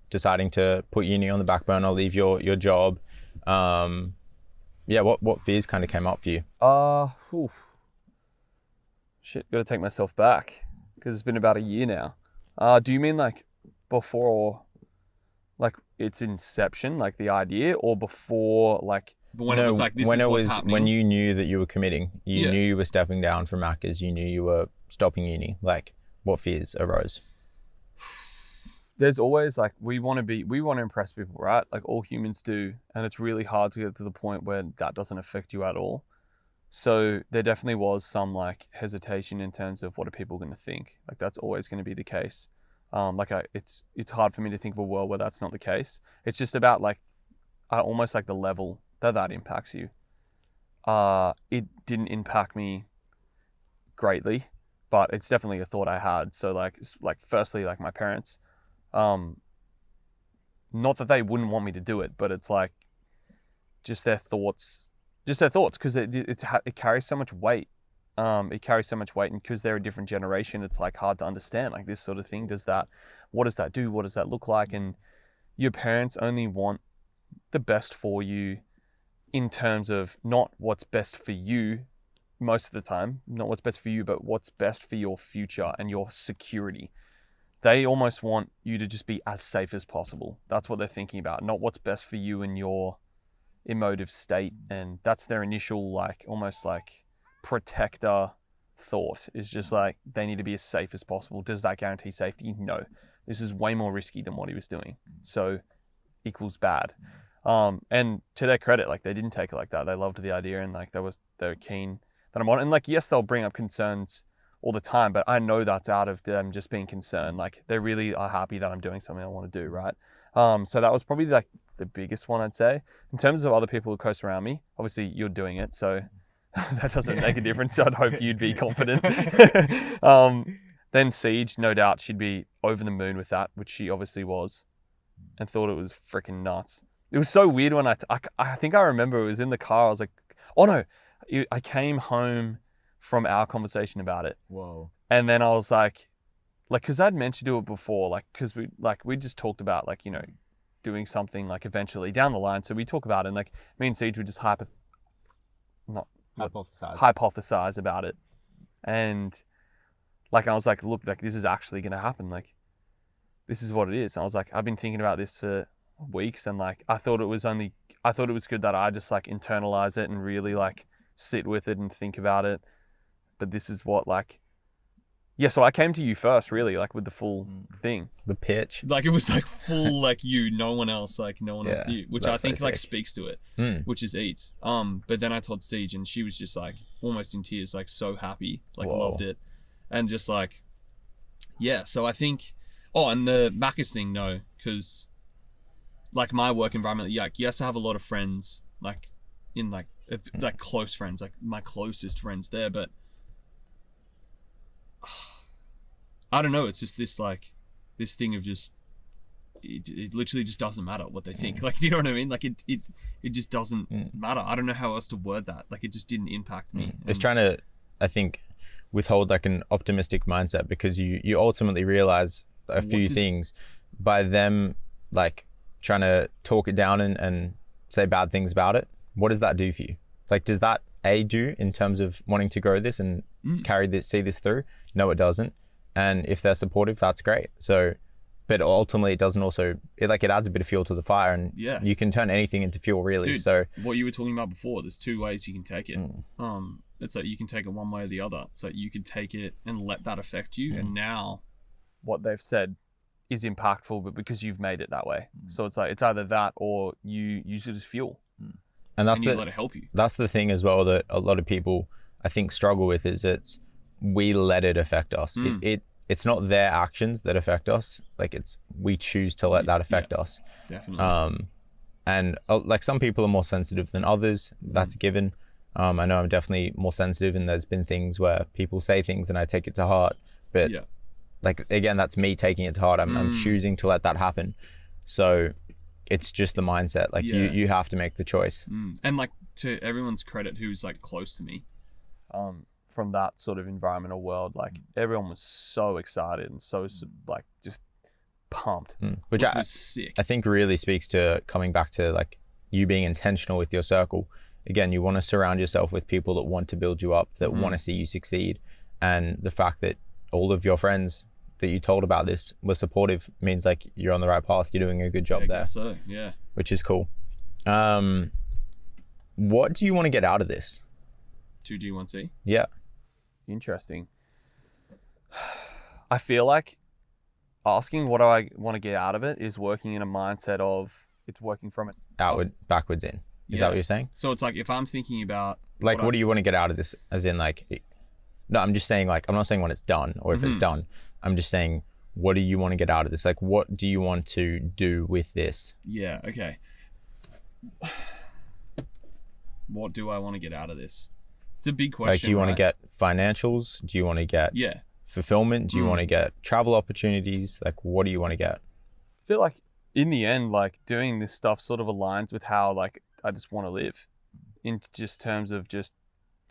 deciding to put uni on the back burner, leave your job? What fears kind of came up for you? Gotta take myself back, because it's been about a year now. Do you mean like before, like its inception, like the idea, or before, like? But when it was like, this is what's happening. When you knew that you were committing, you knew you were stepping down from Macca's, you knew you were stopping uni, like what fears arose? There's always like, we want to impress people, right? Like all humans do. And it's really hard to get to the point where that doesn't affect you at all. So there definitely was some hesitation in terms of what are people going to think. Like that's always going to be the case. It's hard for me to think of a world where that's not the case. It's just about almost like the level that impacts you. It didn't impact me greatly, but it's definitely a thought I had. So firstly, my parents, not that they wouldn't want me to do it, but it's like just their thoughts, because it carries so much weight. And because they're a different generation, it's hard to understand this sort of thing. What does that do? What does that look like? And your parents only want the best for you, in terms of not what's best for you most of the time, not what's best for you, but what's best for your future and your security. They almost want you to just be as safe as possible. That's what they're thinking about, not what's best for you in your emotive state. And that's their initial almost protector thought, is just they need to be as safe as possible. Does that guarantee safety? No. This is way more risky than what he was doing. So equals bad. And to their credit, they didn't take it like that. They loved the idea, and they were keen that I'm on. And yes, they'll bring up concerns all the time, but I know that's out of them just being concerned. They really are happy that I'm doing something I want to do, right? So that was probably the biggest one, I'd say. In terms of other people who coast around me, obviously you're doing it, so that doesn't make a difference. I'd hope you'd be confident. Then Siege, no doubt she'd be over the moon with that, which she obviously was, and thought it was freaking nuts. It was so weird when I think I remember it was in the car. I was like, oh no, I came home from our conversation about it. Whoa. And then I was because I'd meant to do it before, because we just talked about doing something eventually down the line. So we talk about it, and me and Siege would just hypothesize about it. And I was look, this is actually going to happen. This is what it is. And I was I've been thinking about this for weeks, and I thought it was good that I just internalize it and really sit with it and think about it. But this is what so I came to you first, really, with the full thing, the pitch, it was full you, no one else else knew, which I think so speaks to it, which is Eats. But then I told Siege, and she was just almost in tears, so happy, loved it, and just yeah. So I think, and the Macca's thing, no, because my work environment, yes, I have a lot of friends, in close friends, my closest friends there, but I don't know, it's just this this thing of just it literally just doesn't matter what they think. Do you know what I mean? It just doesn't matter. I don't know how else to word that. It just didn't impact me. It's trying to, I think, withhold an optimistic mindset, because you ultimately realize a few things by them trying to talk it down and say bad things about it. What does that do for you? Does that do in terms of wanting to grow this and see this through? No, it doesn't. And if they're supportive, that's great. So, but ultimately it doesn't also, it adds a bit of fuel to the fire, and you can turn anything into fuel, really. Dude, so what you were talking about before, there's two ways you can take it. It's you can take it one way or the other. So you can take it and let that affect you. And now what they've said is impactful, but because you've made it that way. So it's like, it's either that or you use it as fuel. And that's you let it help you. That's the thing as well that a lot of people I think struggle with, is we let it affect us. It's not their actions that affect us. Like we choose to let that affect us. Definitely. And like some people are more sensitive than others. That's a given. I know I'm definitely more sensitive, and there's been things where people say things and I take it to heart. But like, again, that's me taking it to heart. I'm choosing to let that happen. So it's just the mindset. Like you have to make the choice. And like, to everyone's credit who's like close to me, from that sort of environmental world, like everyone was so excited and so like just pumped, which was sick. I think really speaks to coming back to like you being intentional with your circle. Again, you want to surround yourself with people that want to build you up, that want to see you succeed. And the fact that all of your friends that you told about this were supportive means like you're on the right path. You're doing a good job there. I guess so, yeah. Which is cool. What do you want to get out of this? 2G1C? Yeah. Interesting. I feel like asking what do I want to get out of it is working in a mindset of it's working from it outward, backwards in. Is that what you're saying? So it's like, if I'm thinking about like, what do you want to get out of this? As in like, no, I'm just saying like, I'm not saying when it's done or if it's done. I'm just saying, what do you want to get out of this? Like, what do you want to do with this? Yeah, okay. What do I want to get out of this? It's a big question. Like, do you want right? to get financials? Do you want to get fulfillment? Do you want to get travel opportunities? Like, what do you want to get? I feel like in the end, like doing this stuff sort of aligns with how like I just want to live, in just terms of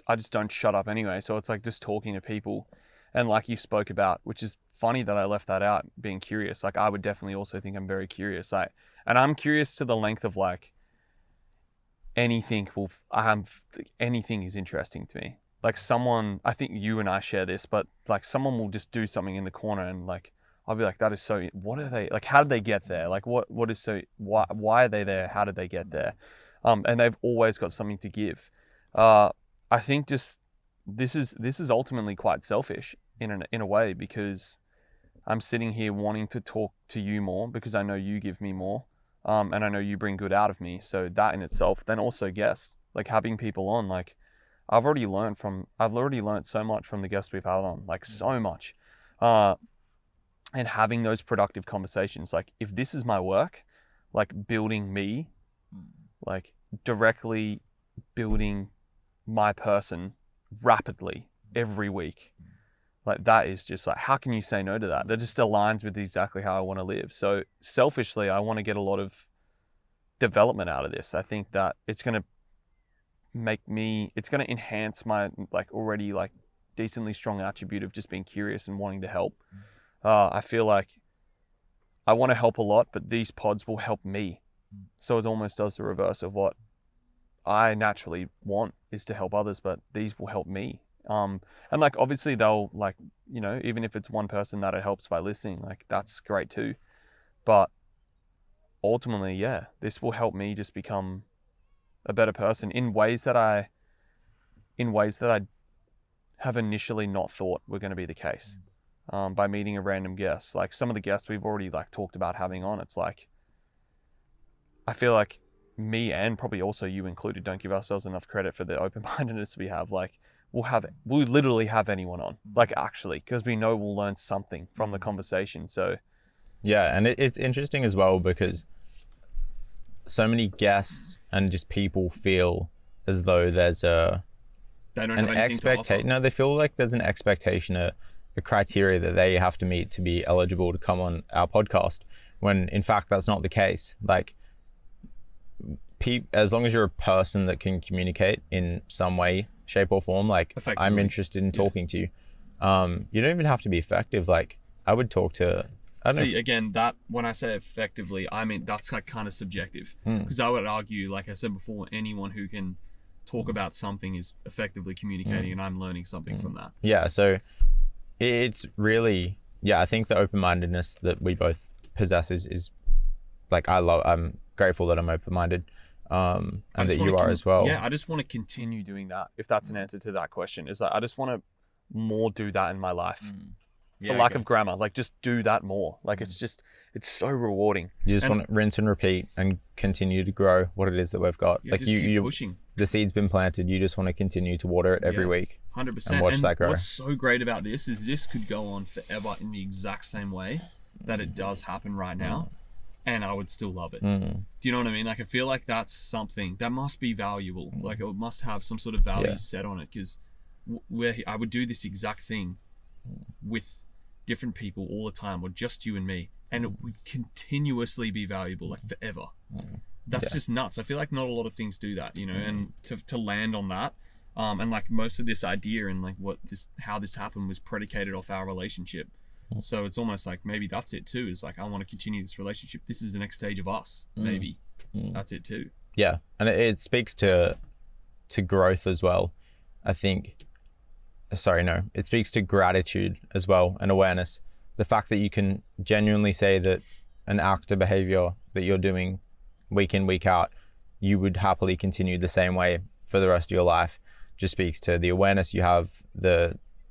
I just don't shut up anyway. So it's like just talking to people, and like you spoke about, which is funny that I left that out, being curious. Like I would definitely also think I'm very curious. And I'm curious to the length of like anything is interesting to me. Like someone, I think you and I share this, but like someone will just do something in the corner and like, I'll be like, that is so, what are they, like, how did they get there? Like why are they there? How did they get there? And they've always got something to give. I think just, this is ultimately quite selfish in a way, because I'm sitting here wanting to talk to you more because I know you give me more. And I know you bring good out of me. So that in itself, then also guests, like having people on, like I've already learned so much from the guests we've had on, like so much. And having those productive conversations, like if this is my work, like building me, like directly building my person rapidly every week, like that is just like, how can you say no to that? That just aligns with exactly how I want to live. So selfishly, I want to get a lot of development out of this. I think that it's going to enhance my like already like decently strong attribute of just being curious and wanting to help. I feel like I want to help a lot, but these pods will help me. So it almost does the reverse of what I naturally want, is to help others, but these will help me. And like, obviously they'll like, you know, even if it's one person that it helps by listening, like that's great too. But ultimately, yeah, this will help me just become a better person in ways that I have initially not thought were going to be the case. By meeting a random guest, like some of the guests we've already like talked about having on, it's like, I feel like me and probably also you included don't give ourselves enough credit for the open-mindedness we have. Like we'll literally have anyone on, like actually, because we know we'll learn something from the conversation. So yeah, and it's interesting as well because so many guests and just people feel as though there's an expectation. No, they feel like there's an expectation, a criteria that they have to meet to be eligible to come on our podcast, when in fact that's not the case. Like as long as you're a person that can communicate in some way, shape or form, like I'm interested in talking to you. You don't even have to be effective. Like I would talk to, again, that when I say effectively, I mean that's like kind of subjective, because I would argue, like I said before, anyone who can talk about something is effectively communicating, and I'm learning something from that. Yeah, so it's really, I think the open-mindedness that we both possess is like, I'm grateful that I'm open-minded, and that you are as well. Yeah, I just want to continue doing that. If that's an answer to that question, is like I just want to more do that in my life. for lack of grammar. Like, just do that more. Like, it's so rewarding. You just want to rinse and repeat and continue to grow what it is that we've got. Yeah, like just keep you pushing. The seed's been planted. You just want to continue to water it every week. 100%. And watch that grow. What's so great about this is this could go on forever in the exact same way that it does happen right now, and I would still love it. Do you know what I mean? Like, I feel like that's something that must be valuable. Like, it must have some sort of value set on it, because I would do this exact thing with different people all the time, or just you and me, and it would continuously be valuable, like forever. That's just nuts. I feel like not a lot of things do that, you know, and to land on that, and like most of this idea and like how this happened was predicated off our relationship. So it's almost like maybe that's it too, is like, I want to continue this relationship. This is the next stage of us. Maybe that's it too. Yeah. And it speaks to growth as well. I think, it speaks to gratitude as well, and awareness. The fact that you can genuinely say that an act or behavior that you're doing week in, week out, you would happily continue the same way for the rest of your life, just speaks to the awareness you have,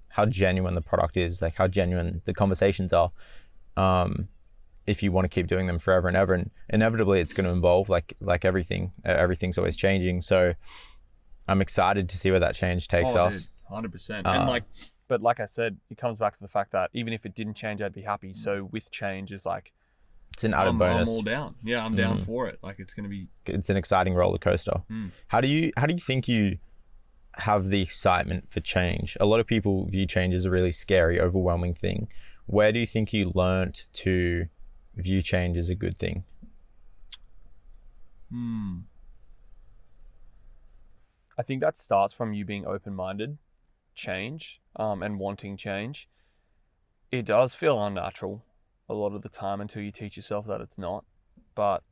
how genuine the product is, like how genuine the conversations are. If you want to keep doing them forever and ever, and inevitably it's going to evolve, like everything's always changing. So I'm excited to see where that change takes us. 100%. And but like I said, it comes back to the fact that even if it didn't change, I'd be happy. So with change is like, it's an added bonus. I'm all down. Yeah, I'm down for it. Like, it's an exciting roller coaster. How do you think you have the excitement for change? A lot of people view change as a really scary, overwhelming thing. Where do you think you learnt to view change as a good thing? I think that starts from you being open-minded, change, and wanting change. It does feel unnatural a lot of the time until you teach yourself that it's not. But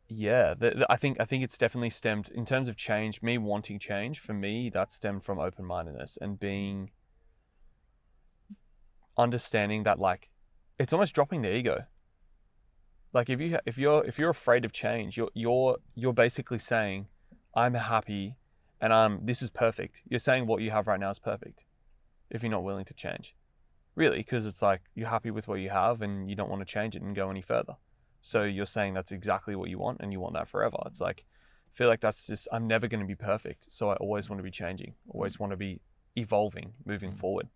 yeah, I think it's definitely stemmed, in terms of change, me wanting change, for me, that stemmed from open-mindedness and understanding that, like, it's almost dropping the ego. Like, if you're afraid of change, you're basically saying, I'm happy and this is perfect. You're saying what you have right now is perfect if you're not willing to change. Really, because it's like, you're happy with what you have and you don't want to change it and go any further. So you're saying that's exactly what you want and you want that forever. It's like, I feel like that's just, I'm never going to be perfect. So I always want to be changing, always want to be evolving, moving forward,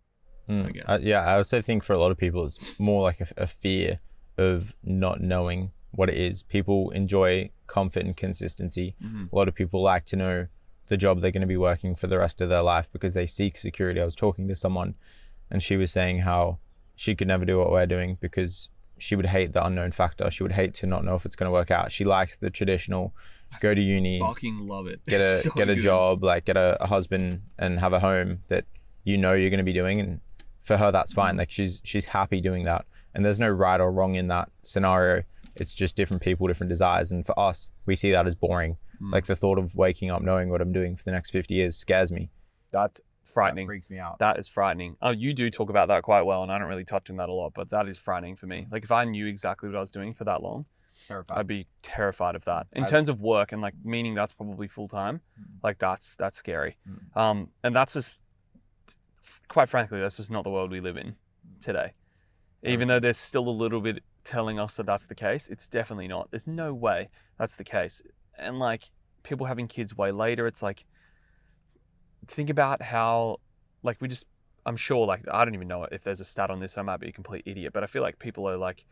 I guess. I also think for a lot of people, it's more like a fear of not knowing what it is. People enjoy comfort and consistency. A lot of people like to know the job they're going to be working for the rest of their life because they seek security. I was talking to someone and she was saying how she could never do what we're doing because she would hate the unknown factor. She would hate to not know if it's going to work out. She likes the traditional, go to uni, fucking love it, get a job, like get a husband and have a home that you know you're going to be doing. And for her, that's fine. Like, she's happy doing that. And there's no right or wrong in that scenario. It's just different people, different desires. And for us, we see that as boring. Like, the thought of waking up knowing what I'm doing for the next 50 years scares me. That's frightening. That freaks me out. That is frightening. Oh, you do talk about that quite well, and I don't really touch on that a lot, but that is frightening for me. Like, if I knew exactly what I was doing for that long, Terrified. I'd be terrified of that. In terms of work and like meaning that's probably full time, like that's scary. And that's just, quite frankly, that's just not the world we live in today. Even though there's still a little bit telling us that that's the case, it's definitely not. There's no way that's the case. And like, people having kids way later, it's like, think about how, like, I'm sure, like, I don't even know if there's a stat on this, I might be a complete idiot, but I feel like people are like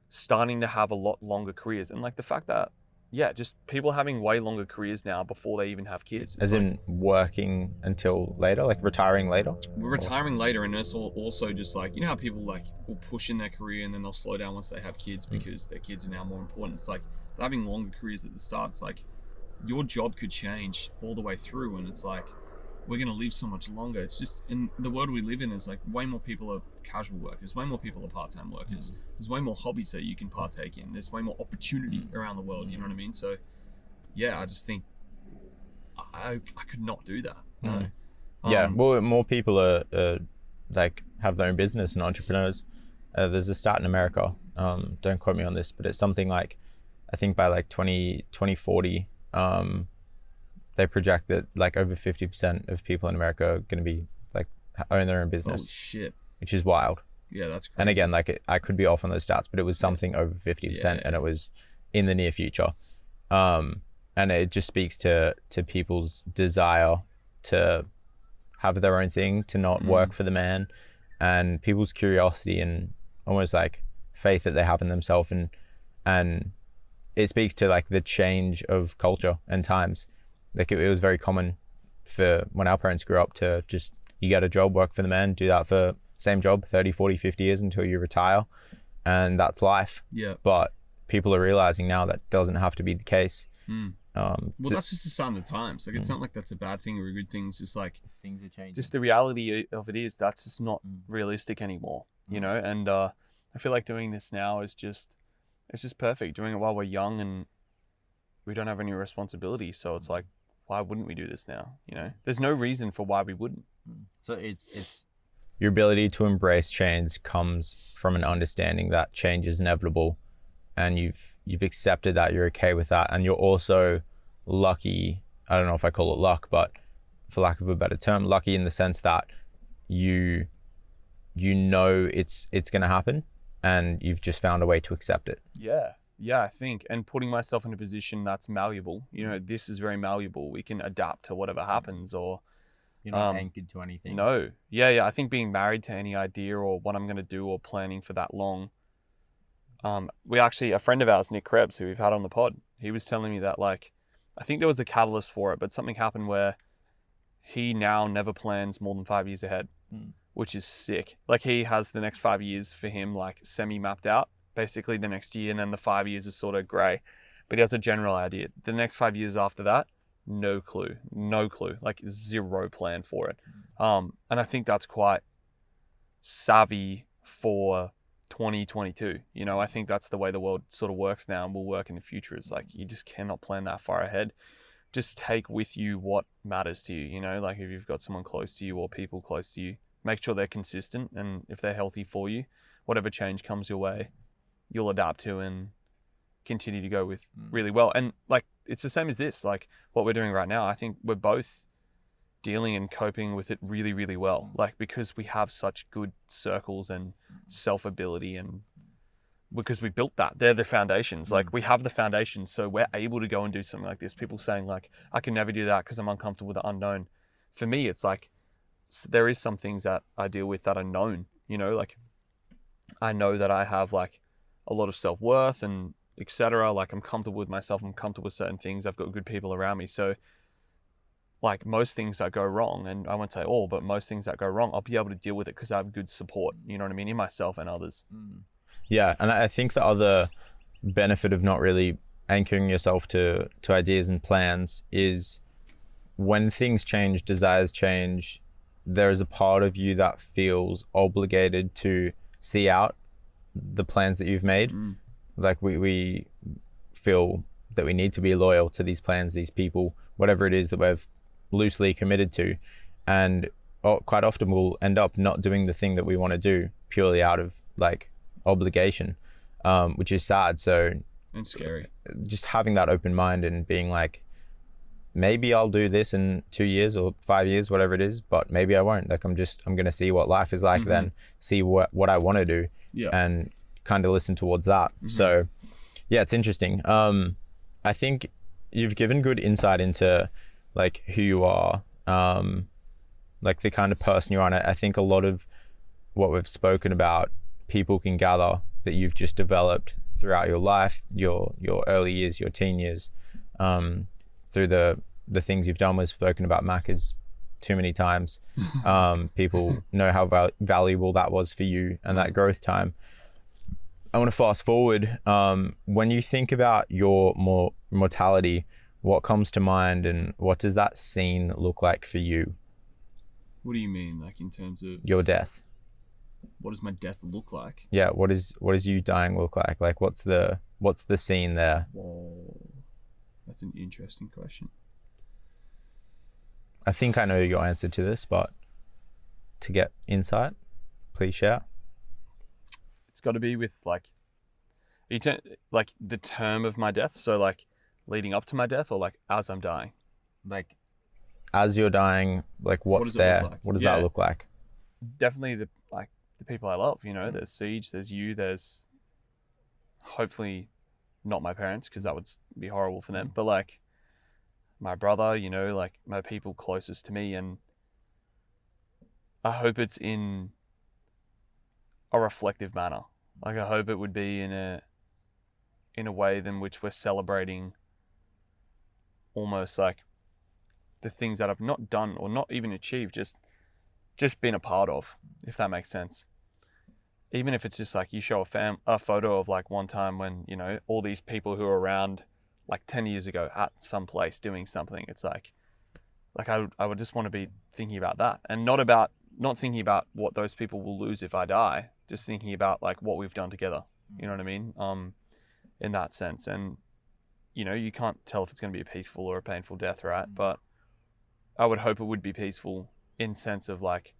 starting to have a lot longer careers. And like the fact that, yeah, just people having way longer careers now before they even have kids. As in working until later, like retiring later? Retiring later, and it's also just like, you know how people like will push in their career and then they'll slow down once they have kids because their kids are now more important. It's like having longer careers at the start. It's like your job could change all the way through, and it's like, we're going to live so much longer. It's just, in the world we live in, is like way more people are casual workers, way more people are part-time workers. There's way more hobbies that you can partake in. There's way more opportunity around the world, you know what I mean? So yeah, I just think I could not do that. No. Yeah, well, more people are like have their own business and entrepreneurs. There's a stat in America, don't quote me on this, but it's something like, I think by like 2040, they project that like over 50% of people in America are going to be like own their own Holy business, shit. which is wild. Yeah, that's crazy. And again, like I could be off on those stats, but it was something over 50%, and it was in the near future. And it just speaks to people's desire to have their own thing, to not work for the man, and people's curiosity and almost like faith that they have in themselves, and it speaks to like the change of culture and times. Like it was very common for when our parents grew up to just, you get a job, work for the man, do that for same job 30, 40, 50 years until you retire, and that's life. Yeah. But people are realizing now that doesn't have to be the case. Well, that's just a sign of the times. Like, it's not like that's a bad thing or a good thing. It's just like Things are changing. Just the reality of it is that's just not realistic anymore, you know. And I feel like doing this now is just, it's just perfect. Doing it while we're young and we don't have any responsibility. So it's like, why wouldn't we do this now? You know, there's no reason for why we wouldn't. So it's your ability to embrace change comes from an understanding that change is inevitable, and you've accepted that, you're okay with that, and you're also lucky. I don't know if I call it luck, but for lack of a better term, lucky in the sense that you know it's going to happen, and you've just found a way to accept it. Yeah, I think, and putting myself in a position that's malleable. You know, this is very malleable. We can adapt to whatever happens, or you're not anchored to anything. No. Yeah. I think being married to any idea or what I'm going to do or planning for that long. We actually, a friend of ours, Nick Krebs, who we've had on the pod, he was telling me that, like, I think there was a catalyst for it, but something happened where he now never plans more than 5 years ahead, which is sick. Like, he has the next 5 years for him, like, semi-mapped out, basically the next year, and then the 5 years is sort of grey. But he has a general idea. The next 5 years after that, no clue, like zero plan for it. And I think that's quite savvy for 2022. You know, I think that's the way the world sort of works now and will work in the future. It's like, you just cannot plan that far ahead. Just take with you what matters to you, you know, like if you've got someone close to you or people close to you, make sure they're consistent, and if they're healthy for you, whatever change comes your way, you'll adapt to and continue to go with really well. And like, it's the same as this, like what we're doing right now. I think we're both dealing and coping with it really, really well, like because we have such good circles and self-ability, and because we built that. They're the foundations. Like, we have the foundations, so we're able to go and do something like this. People saying like, I can never do that because I'm uncomfortable with the unknown. For me, it's like, there is some things that I deal with that are known, you know, like I know that I have like a lot of self-worth and etc. Like, I'm comfortable with myself, I'm comfortable with certain things, I've got good people around me. So like, most things that go wrong, and I won't say all, but most things that go wrong, I'll be able to deal with it because I have good support, you know what I mean, in myself and others. Yeah, and I think the other benefit of not really anchoring yourself to ideas and plans is when things change, desires change, there is a part of you that feels obligated to see out the plans that you've made. Like we feel that we need to be loyal to these plans, these people, whatever it is that we've loosely committed to, and quite often we'll end up not doing the thing that we want to do purely out of like obligation, which is sad. So, and scary. Just having that open mind and being like, maybe I'll do this in 2 years or 5 years, whatever it is, but maybe I won't. Like, I'm going to see what life is like, then see what I want to do, and kind of listen towards that. So yeah, it's interesting. I think you've given good insight into like who you are, like the kind of person you're on. I think a lot of what we've spoken about, people can gather that you've just developed throughout your life, your early years, your teen years, through the things you've done. We've spoken about Macca's too many times. People know how valuable that was for you and that growth time. I want to fast forward. When you think about your mortality, what comes to mind, and what does that scene look like for you? What do you mean, like in terms of your death? What does my death look like? Yeah, what does you dying look like? Like, what's the scene there? Whoa, that's an interesting question. I think I know your answer to this, but to get insight, please share. It's got to be with like the term of my death. So like leading up to my death, or like as I'm dying. Like, as you're dying, like what's there? What does that look like? definitely the people I love, you know. There's Siege, there's you, there's hopefully not my parents, because that would be horrible for them, but like my brother, you know, like my people closest to me. And I hope it's in a reflective manner. Like I hope it would be in a way in which we're celebrating almost like the things that I've not done or not even achieved, just been a part of, if that makes sense. Even if it's just like you show a photo of like one time when, you know, all these people who are around like 10 years ago at some place doing something, it's like I would just want to be thinking about that, and not thinking about what those people will lose if I die, just thinking about like what we've done together. You know what I mean? In that sense. And, you know, you can't tell if it's going to be a peaceful or a painful death, right? But I would hope it would be peaceful in sense of like,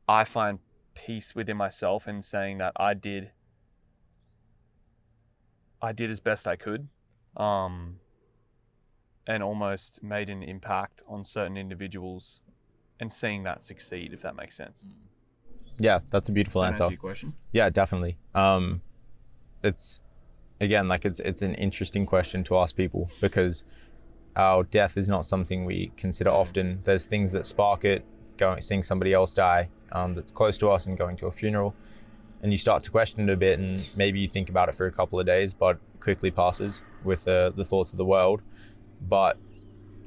I find peace within myself in saying that I did as best I could, and almost made an impact on certain individuals, and seeing that succeed, if that makes sense. Yeah, that's a beautiful Does that answer. answer your question? Yeah, definitely. It's again, like it's an interesting question to ask people, because our death is not something we consider often. There's things that spark it, seeing somebody else die that's close to us, and going to a funeral, and you start to question it a bit, and maybe you think about it for a couple of days, but quickly passes with the thoughts of the world. But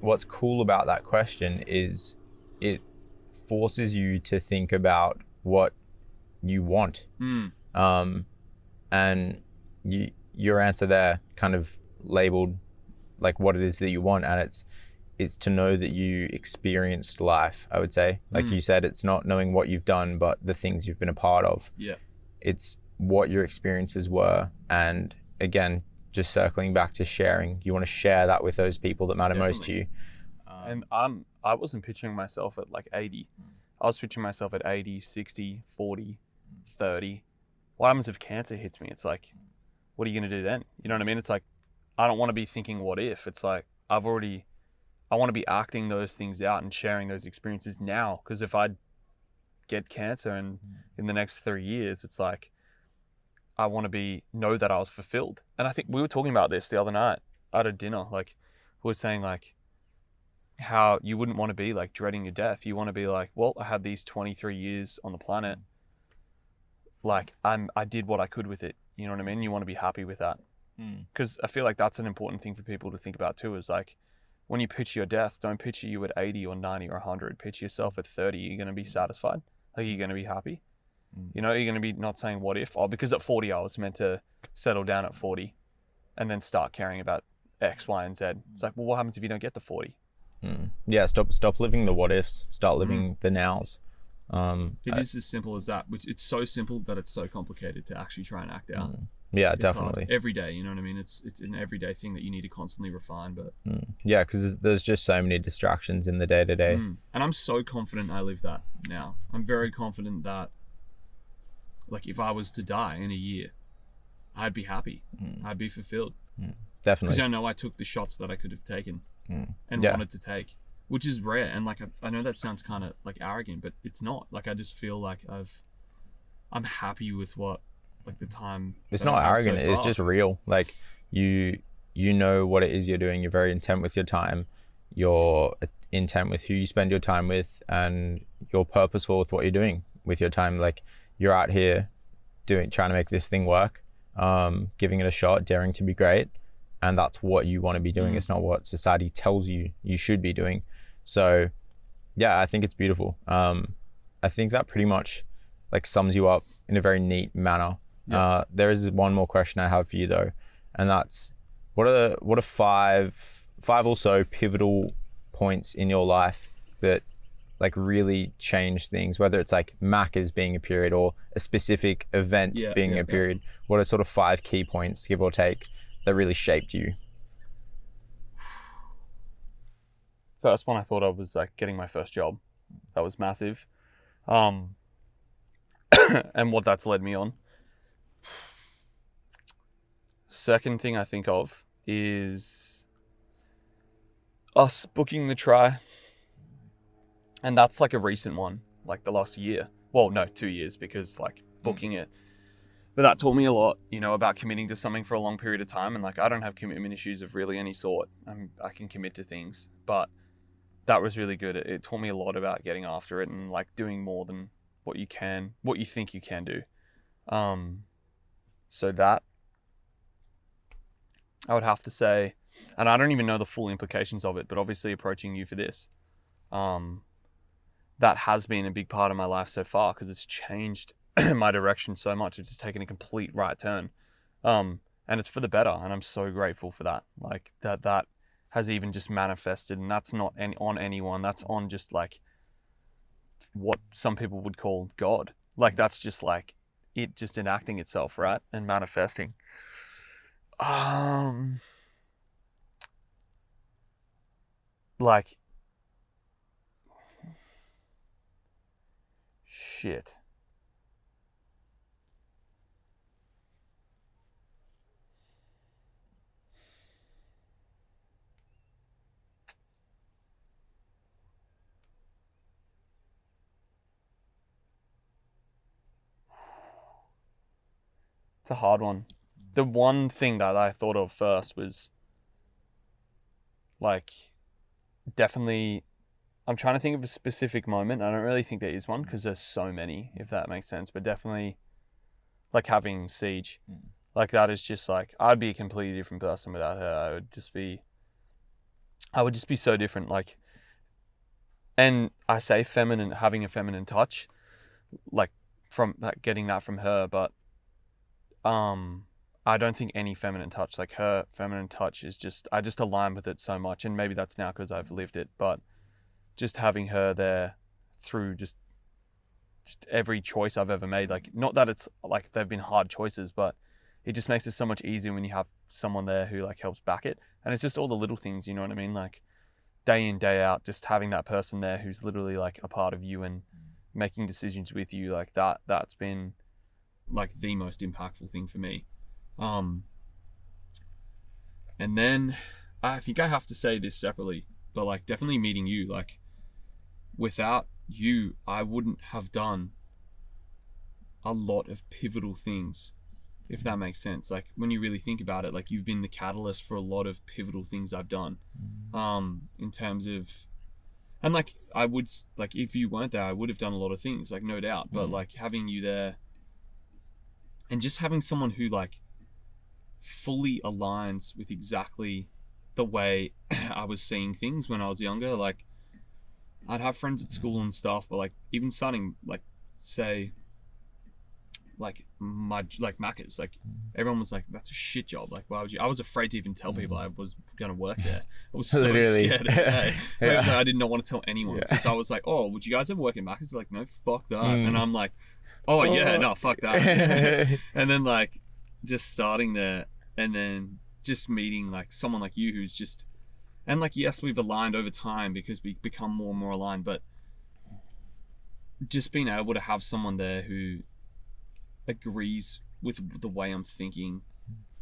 what's cool about that question is it forces you to think about what you want. And your answer there kind of labeled like what it is that you want, and it's to know that you experienced life, I would say. Like you said, it's not knowing what you've done, but the things you've been a part of. Yeah. It's what your experiences were. And again, just circling back to sharing, you want to share that with those people that matter most to you. And I wasn't picturing myself at like 80. I was picturing myself at 80, 60, 40, 30. What happens if cancer hits me? It's like, what are you going to do then? You know what I mean? It's like, I don't want to be thinking what if. It's like, I want to be acting those things out and sharing those experiences now. Because if I get cancer and in the next 3 years, it's like, I want to know that I was fulfilled. And I think we were talking about this the other night at a dinner. Like, we were saying like how you wouldn't want to be like dreading your death. You want to be like, well, I had these 23 years on the planet. Like I did what I could with it. You know what I mean? You want to be happy with that. Because I feel like that's an important thing for people to think about too, is like, when you picture your death, don't picture you at 80 or 90 or 100. Picture yourself at 30. You're going to be satisfied. Like, you're going to be happy. You know, you're going to be not saying what if. Oh, because at 40 I was meant to settle down at 40 and then start caring about X, Y, and Z. It's like, well, what happens if you don't get to 40? Yeah, stop living the what ifs. Start living the nows. It is as simple as that, which it's so simple that it's so complicated to actually try and act out. Yeah, it's definitely. Hard. Every day, you know what I mean? It's an everyday thing that you need to constantly refine. But yeah, because there's just so many distractions in the day to day. And I'm so confident I live that now. I'm very confident that, like, if I was to die in a year, I'd be happy. I'd be fulfilled. Definitely. Because I know I took the shots that I could have taken and wanted to take, which is rare. And like, I know that sounds kind of like arrogant, but it's not. Like, I just feel like I'm happy with what, like, the time. It's not arrogant. It's just real. Like, you know what it is you're doing. You're very intent with your time. You're intent with who you spend your time with, and you're purposeful with what you're doing with your time. Like, you're out here trying to make this thing work, giving it a shot, daring to be great. And that's what you want to be doing. It's not what society tells you should be doing. So yeah, I think it's beautiful. I think that pretty much like sums you up in a very neat manner. Yeah. There is one more question I have for you though, and that's what are five or so pivotal points in your life that like really change things, whether it's like Macca's being a period or a specific event being a period. What are sort of 5 key points, give or take, that really shaped you? First one I thought of was like getting my first job. That was massive. And what that's led me on. Second thing I think of is us booking the try. And that's like a recent one, like the last year. well, no, 2 years, because like booking it. But that taught me a lot, you know, about committing to something for a long period of time. And like, I don't have commitment issues of really any sort. I can commit to things, but that was really good. It taught me a lot about getting after it and like doing more than what you think you can do. So that, I would have to say, and I don't even know the full implications of it, but obviously approaching you for this, that has been a big part of my life so far, because it's changed my direction so much. It's just taken a complete right turn, and it's for the better, and I'm so grateful for that. Like that has even just manifested, and that's not on anyone, that's on just like what some people would call God. Like that's just like it just enacting itself, right, and manifesting. Like shit. It's a hard one. The one thing that I thought of first was like, definitely, I'm trying to think of a specific moment. I don't really think there is one, because there's so many, if that makes sense. But definitely like having Siege, like that is just like, I'd be a completely different person without her. I would just be so different. Like, and I say feminine, having a feminine touch, like from like getting that from her, but I don't think any feminine touch, like her feminine touch is just, I just align with it so much. And maybe that's now because I've lived it, but just having her there through just every choice I've ever made, like, not that it's like they've been hard choices, but it just makes it so much easier when you have someone there who like helps back it. And it's just all the little things, you know what I mean? Like day in, day out, just having that person there who's literally like a part of you and making decisions with you, like that's been like the most impactful thing for me. And then I think I have to say this separately, but like definitely meeting you, like without you, I wouldn't have done a lot of pivotal things, if that makes sense. Like when you really think about it, like you've been the catalyst for a lot of pivotal things I've done, in terms of, and like I would, like if you weren't there, I would have done a lot of things, like no doubt, but like having you there and just having someone who like fully aligns with exactly the way I was seeing things when I was younger. Like I'd have friends at school and stuff, but like even starting like say like my like Macca's, like everyone was like, that's a shit job, like why would you, I was afraid to even tell people I was gonna work there. I was so scared of it. I did not want to tell anyone, because I was like, oh, would you guys ever work at Macca's? They're like, no, fuck that. And I'm like, oh yeah, no, fuck that. And then like just starting there, and then just meeting like someone like you who's just, and like yes, we've aligned over time because we become more and more aligned, but just being able to have someone there who agrees with the way I'm thinking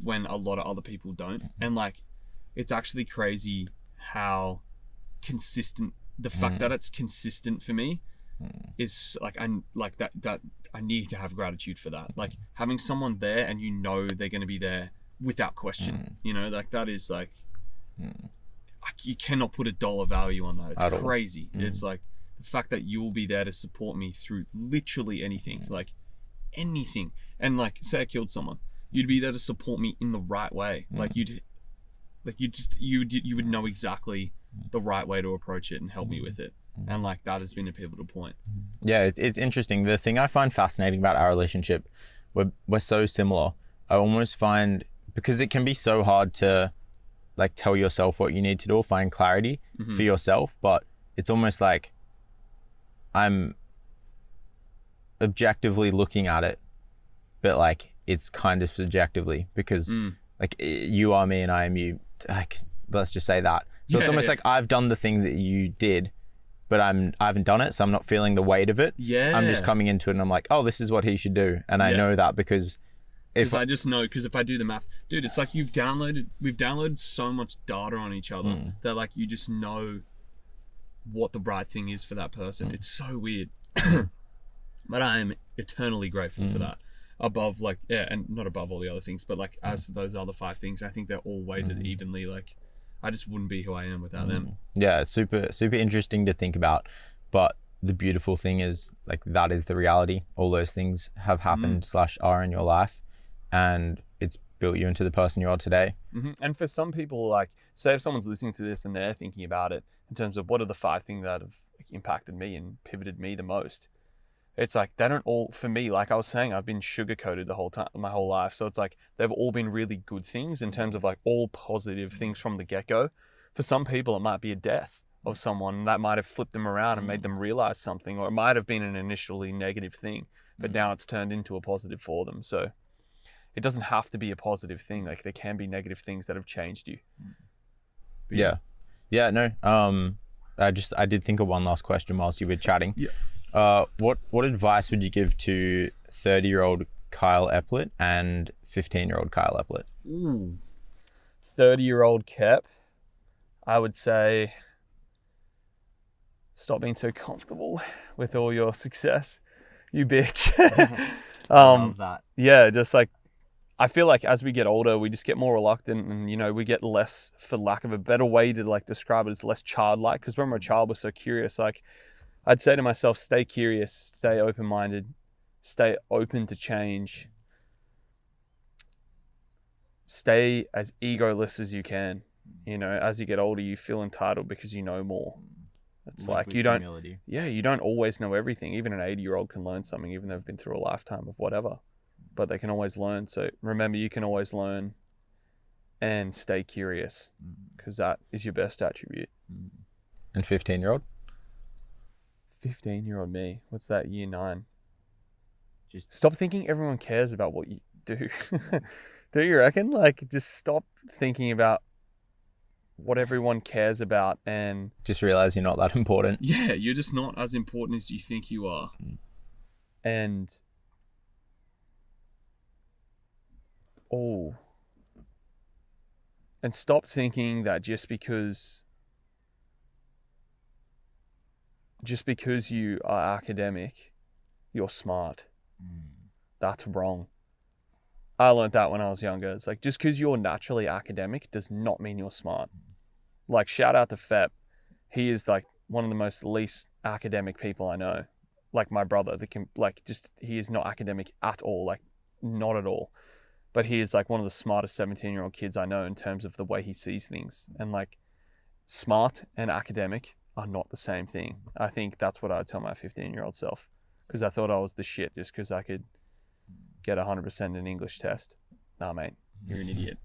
when a lot of other people don't. And like it's actually crazy how consistent the fact that it's consistent for me is like, I'm like that I need to have gratitude for that. Like having someone there and you know they're going to be there without question, you know, like that is like you cannot put a dollar value on that. It's crazy. It's like the fact that you'll be there to support me through literally anything, like anything. And like say I killed someone, you'd be there to support me in the right way. Like you would know exactly the right way to approach it and help me with it. And like that has been a pivotal point. Yeah, it's interesting. The thing I find fascinating about our relationship, we're so similar. I almost find, because it can be so hard to like tell yourself what you need to do or find clarity for yourself, but it's almost like I'm objectively looking at it, but like it's kind of subjectively, because like you are me and I am you, like let's just say that. So it's almost like I've done the thing that you did, but I haven't done it, so I'm not feeling the weight of it. I'm just coming into it and I'm like, oh, this is what he should do, and I know that because I just know, because if I do the math, dude, it's like we've downloaded so much data on each other that like you just know what the right thing is for that person. It's so weird. But I am eternally grateful for that. Above like, yeah, and not above all the other things, but like as those other 5 things, I think they're all weighted evenly. Like I just wouldn't be who I am without them. Yeah, it's super interesting to think about. But the beautiful thing is like that is the reality. All those things have happened / are in your life, and it's built you into the person you are today. And for some people, like say if someone's listening to this and they're thinking about it in terms of what are the 5 things that have impacted me and pivoted me the most, it's like they don't all, for me, like I was saying, I've been sugar-coated the whole time, my whole life. So it's like they've all been really good things in terms of like all positive things from the get-go. For some people, it might be a death of someone that might have flipped them around and made them realize something, or it might have been an initially negative thing, but now it's turned into a positive for them. So it doesn't have to be a positive thing. Like there can be negative things that have changed you. Yeah. No. I did think of one last question whilst you were chatting. Yeah. What advice would you give to 30-year-old Kyle Epplett and 15-year-old Kyle Epplett? 30-year-old Kep, I would say, stop being so comfortable with all your success, you bitch. I love that. Yeah, just like, I feel like as we get older, we just get more reluctant and, you know, we get less, for lack of a better way to like describe it, as less childlike. Because when we're a child, we're so curious. Like, I'd say to myself, stay curious, stay open-minded, stay open to change, stay as egoless as you can. You know, as you get older, you feel entitled because you know more. It's like you don't, you don't always know everything. Even an 80-year-old can learn something, even though they've been through a lifetime of whatever. But they can always learn. So remember, you can always learn and stay curious because that is your best attribute. And 15-year-old? 15-year-old me, what's that, year 9? Just stop thinking everyone cares about what you do. Do you reckon? Like, just stop thinking about what everyone cares about and just realize you're not that important. Yeah, you're just not as important as you think you are. And stop thinking that just because you are academic, you're smart. That's wrong. I learned that when I was younger. It's like, just because you're naturally academic does not mean you're smart. Like, shout out to Fep. He is like one of the most least academic people I know. Like my brother, he is not academic at all. Like, not at all. But he is like one of the smartest 17-year-old kids I know in terms of the way he sees things. And like, smart and academic are not the same thing. I think that's what I'd tell my 15-year-old self, because I thought I was the shit just because I could get 100% in an English test. Nah, mate, you're an idiot.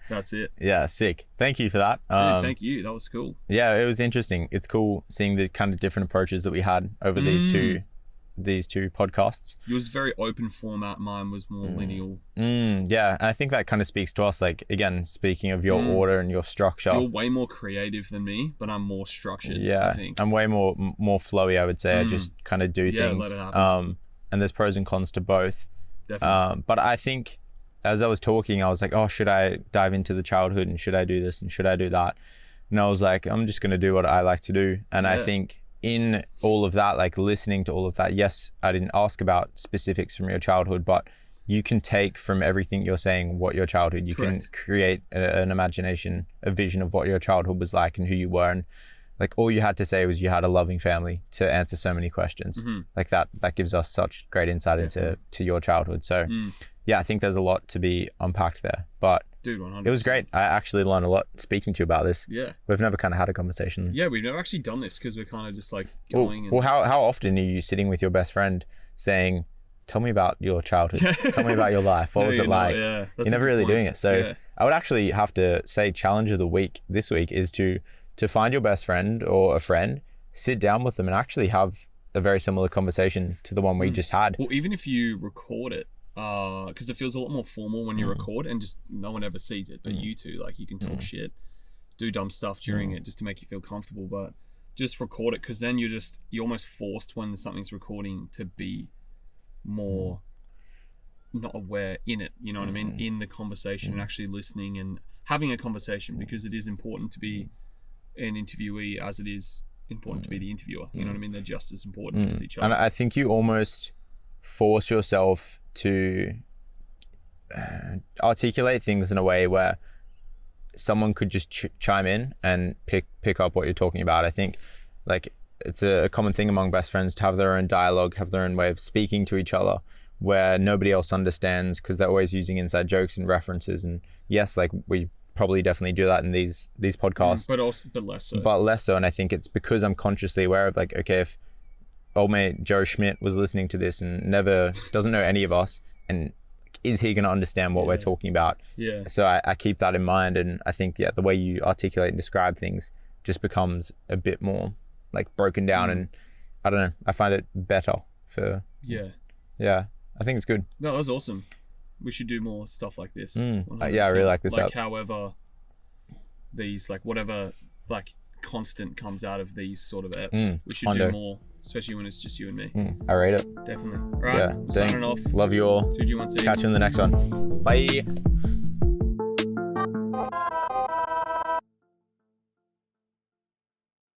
That's it. Yeah, sick. Thank you for that. Dude, thank you. That was cool. Yeah, it was interesting. It's cool seeing the kind of different approaches that we had over these two podcasts. Yours was very open format. Mine was more lineal. Yeah, and I think that kind of speaks to us. Like, again, speaking of your order and your structure. You're way more creative than me, but I'm more structured. Yeah, I think. I'm way more flowy, I would say. I just kind of do things. Let it happen. And there's pros and cons to both. Definitely. But I think as I was talking, I was like, oh, should I dive into the childhood and should I do this and should I do that? And I was like, I'm just going to do what I like to do. And I think in all of that, like listening to all of that, yes, I didn't ask about specifics from your childhood, but you can take from everything you're saying what your childhood, you can create an imagination, a vision of what your childhood was like and who you were. And like all you had to say was you had a loving family to answer so many questions. Like that gives us such great insight into your childhood. So yeah, I think there's a lot to be unpacked there, but dude, 100%. It was great. I actually learned a lot speaking to you about this. Yeah. We've never kind of had a conversation. Yeah, we've never actually done this because we're kind of just like going. Well, how often are you sitting with your best friend saying, tell me about your childhood. Tell me about your life. What was it like? Yeah, you're never really doing it. So I would actually have to say challenge of the week this week is to find your best friend or a friend, sit down with them and actually have a very similar conversation to the one we just had. Well, even if you record it, because it feels a lot more formal when you record and just no one ever sees it, but you two, like you can talk shit, do dumb stuff during it just to make you feel comfortable, but just record it because then you're almost forced when something's recording to be more not aware in it, you know what I mean, in the conversation and actually listening and having a conversation, because it is important to be an interviewee as it is important to be the interviewer. You know what I mean? They're just as important as each other. And I think you almost force yourself to articulate things in a way where someone could just chime in and pick up what you're talking about. I think like it's a common thing among best friends to have their own dialogue, have their own way of speaking to each other where nobody else understands, because they're always using inside jokes and references. And yes, like we probably definitely do that in these podcasts, but less so. And I think it's because I'm consciously aware of like, okay, if old mate Joe Schmidt was listening to this and doesn't know any of us, and is he going to understand what we're talking about? Yeah. So I keep that in mind, and I think the way you articulate and describe things just becomes a bit more like broken down, and I don't know, I find it better for I think it's good. No, that was awesome. We should do more stuff like this. Yeah, I really like this. Like however these, like whatever like constant comes out of these sort of apps, we should do more, especially when it's just you and me. I rate it. Definitely. All right, signing off. Love you all. 2G1C. Catch you in the next one. Bye.